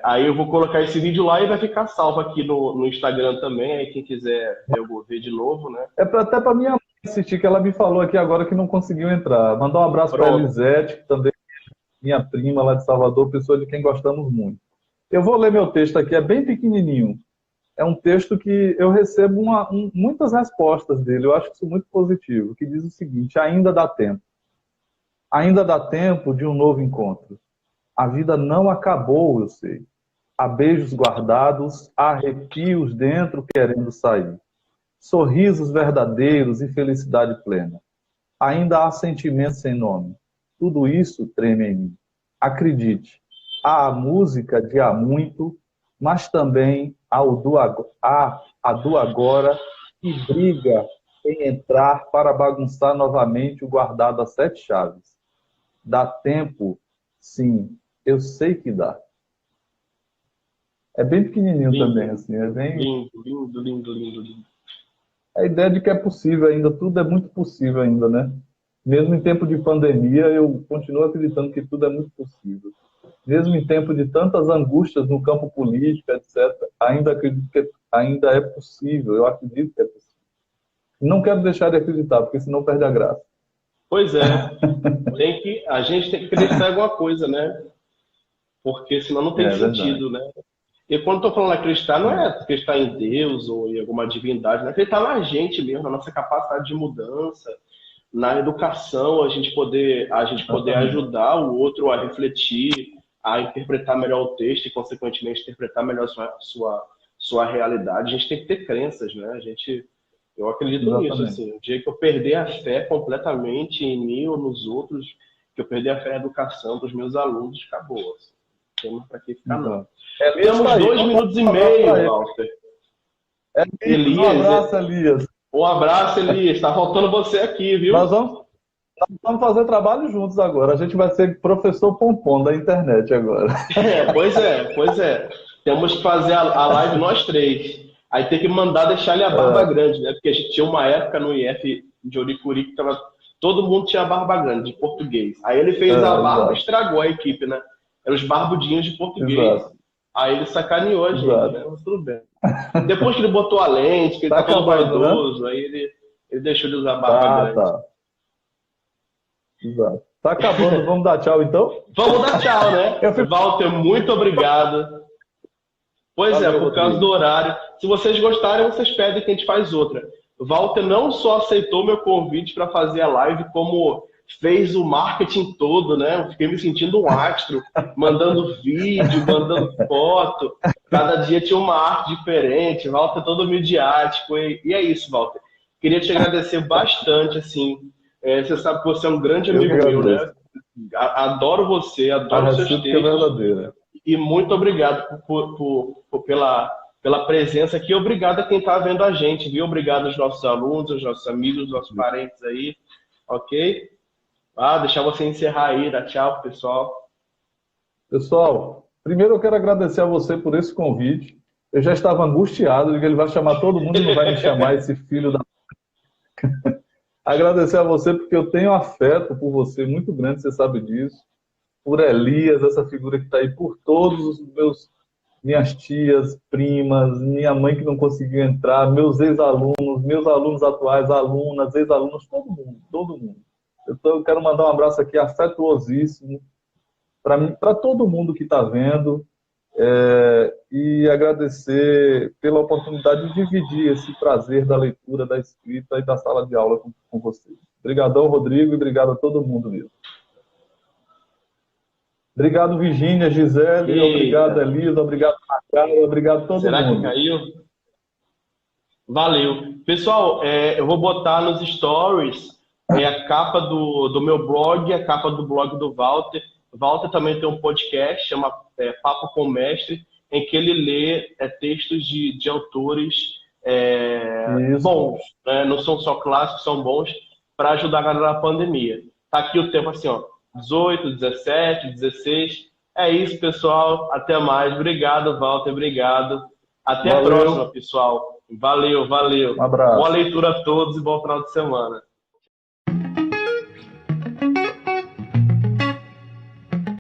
Speaker 3: Aí eu vou colocar esse vídeo lá e vai ficar salvo aqui no Instagram também. Aí quem quiser eu vou ver de novo, né?
Speaker 2: Até para minha mãe assistir, que ela me falou aqui agora que não conseguiu entrar. Mandar um abraço para a Elisete, que também é minha prima lá de Salvador, pessoa de quem gostamos muito. Eu vou ler meu texto aqui, é bem pequenininho. É um texto que eu recebo muitas respostas dele, eu acho isso muito positivo, que diz o seguinte: ainda dá tempo. Ainda dá tempo de um novo encontro. A vida não acabou, eu sei. Há beijos guardados, há arrepios dentro querendo sair. Sorrisos verdadeiros e felicidade plena. Ainda há sentimentos sem nome. Tudo isso treme em mim. Acredite, há a música de há muito, mas também há a do agora, que briga em entrar para bagunçar novamente o guardado a 7 chaves. Dá tempo, sim, eu sei que dá. É bem pequenininho lindo, também, assim, é bem...
Speaker 3: Lindo.
Speaker 2: A ideia de que é possível ainda, tudo é muito possível ainda, né? Mesmo em tempo de pandemia, eu continuo acreditando que tudo é muito possível. Mesmo em tempo de tantas angústias no campo político, etc., ainda acredito que ainda é possível, eu acredito que é possível. Não quero deixar de acreditar, porque senão perde a graça.
Speaker 3: Pois é, a gente tem que acreditar em alguma coisa, né? Porque senão não tem sentido, né? E quando estou falando acreditar, não é acreditar em Deus ou em alguma divindade, não é acreditar na gente mesmo, na nossa capacidade de mudança, na educação, a gente poder ajudar o outro a refletir, a interpretar melhor o texto e, consequentemente, interpretar melhor sua realidade. A gente tem que ter crenças, né? Eu acredito nisso, assim. O dia que eu perder a fé completamente em mim ou nos outros, que eu perder a fé na educação dos meus alunos, acabou. Assim. Não tem mais para que ficar, não. Temos 2 minutos e meio, Walter.
Speaker 2: Elias, um abraço, Elias.
Speaker 3: Um abraço, Elias. Está faltando você aqui, viu?
Speaker 2: Nós vamos fazer trabalho juntos agora. A gente vai ser professor pompom da internet agora.
Speaker 3: Pois é. Temos que fazer a live nós 3. Aí tem que mandar deixar ele a barba grande, né? Porque a gente tinha uma época no IF de Oricuri que todo mundo tinha barba grande, de português. Aí ele fez a barba e estragou a equipe, né? Eram os barbudinhos de português. Exato. Aí ele sacaneou a gente, né? Mas tudo bem. Depois que ele botou a lente, que ele tá todo vaidoso, né? Aí ele deixou de usar a barba grande. Tá.
Speaker 2: Exato. Tá acabando, vamos dar tchau então?
Speaker 3: Vamos dar tchau, né? Walter, muito obrigado. Pois valeu, por causa do horário. Se vocês gostarem, vocês pedem que a gente faz outra. Walter não só aceitou meu convite para fazer a live, como fez o marketing todo, né? Eu fiquei me sentindo um astro, mandando vídeo, mandando foto. Cada dia tinha uma arte diferente. Walter todo midiático. E é isso, Walter. Queria te agradecer bastante, assim. Você sabe que você é um grande amigo meu, né? Adoro você, adoro os seus textos. E muito obrigado pela presença aqui. Obrigado a quem está vendo a gente, viu? Obrigado aos nossos alunos, aos nossos amigos, aos nossos parentes aí. Ok? Deixar você encerrar aí, dar tchau, pessoal.
Speaker 2: Pessoal, primeiro eu quero agradecer a você por esse convite. Eu já estava angustiado de que ele vai chamar todo mundo e não vai me chamar esse filho da... Agradecer a você porque eu tenho afeto por você muito grande, você sabe disso. Por Elias, essa figura que está aí, por todos os minhas tias, primas, minha mãe que não conseguiu entrar, meus ex-alunos, meus alunos atuais, alunas, ex-alunos, todo mundo. Eu quero mandar um abraço aqui afetuosíssimo para todo mundo que está vendo e agradecer pela oportunidade de dividir esse prazer da leitura, da escrita e da sala de aula com vocês. Obrigadão, Rodrigo, e obrigado a todo mundo mesmo. Obrigado, Virgínia, Gisele, obrigado, Elisa, obrigado, Macau, obrigado a todo mundo.
Speaker 3: Será que caiu? Valeu. Pessoal, eu vou botar nos stories a capa do meu blog, a capa do blog do Walter. Walter também tem um podcast, chama Papo com o Mestre, em que ele lê textos de autores bons, né? Não são só clássicos, são bons, para ajudar a galera na pandemia. Tá aqui o tempo assim, ó, 18, 17, 16. É isso, pessoal. Até mais. Obrigado, Walter. Obrigado. Até a próxima, pessoal. Valeu, valeu.
Speaker 2: Um abraço.
Speaker 3: Boa leitura a todos e bom final de semana.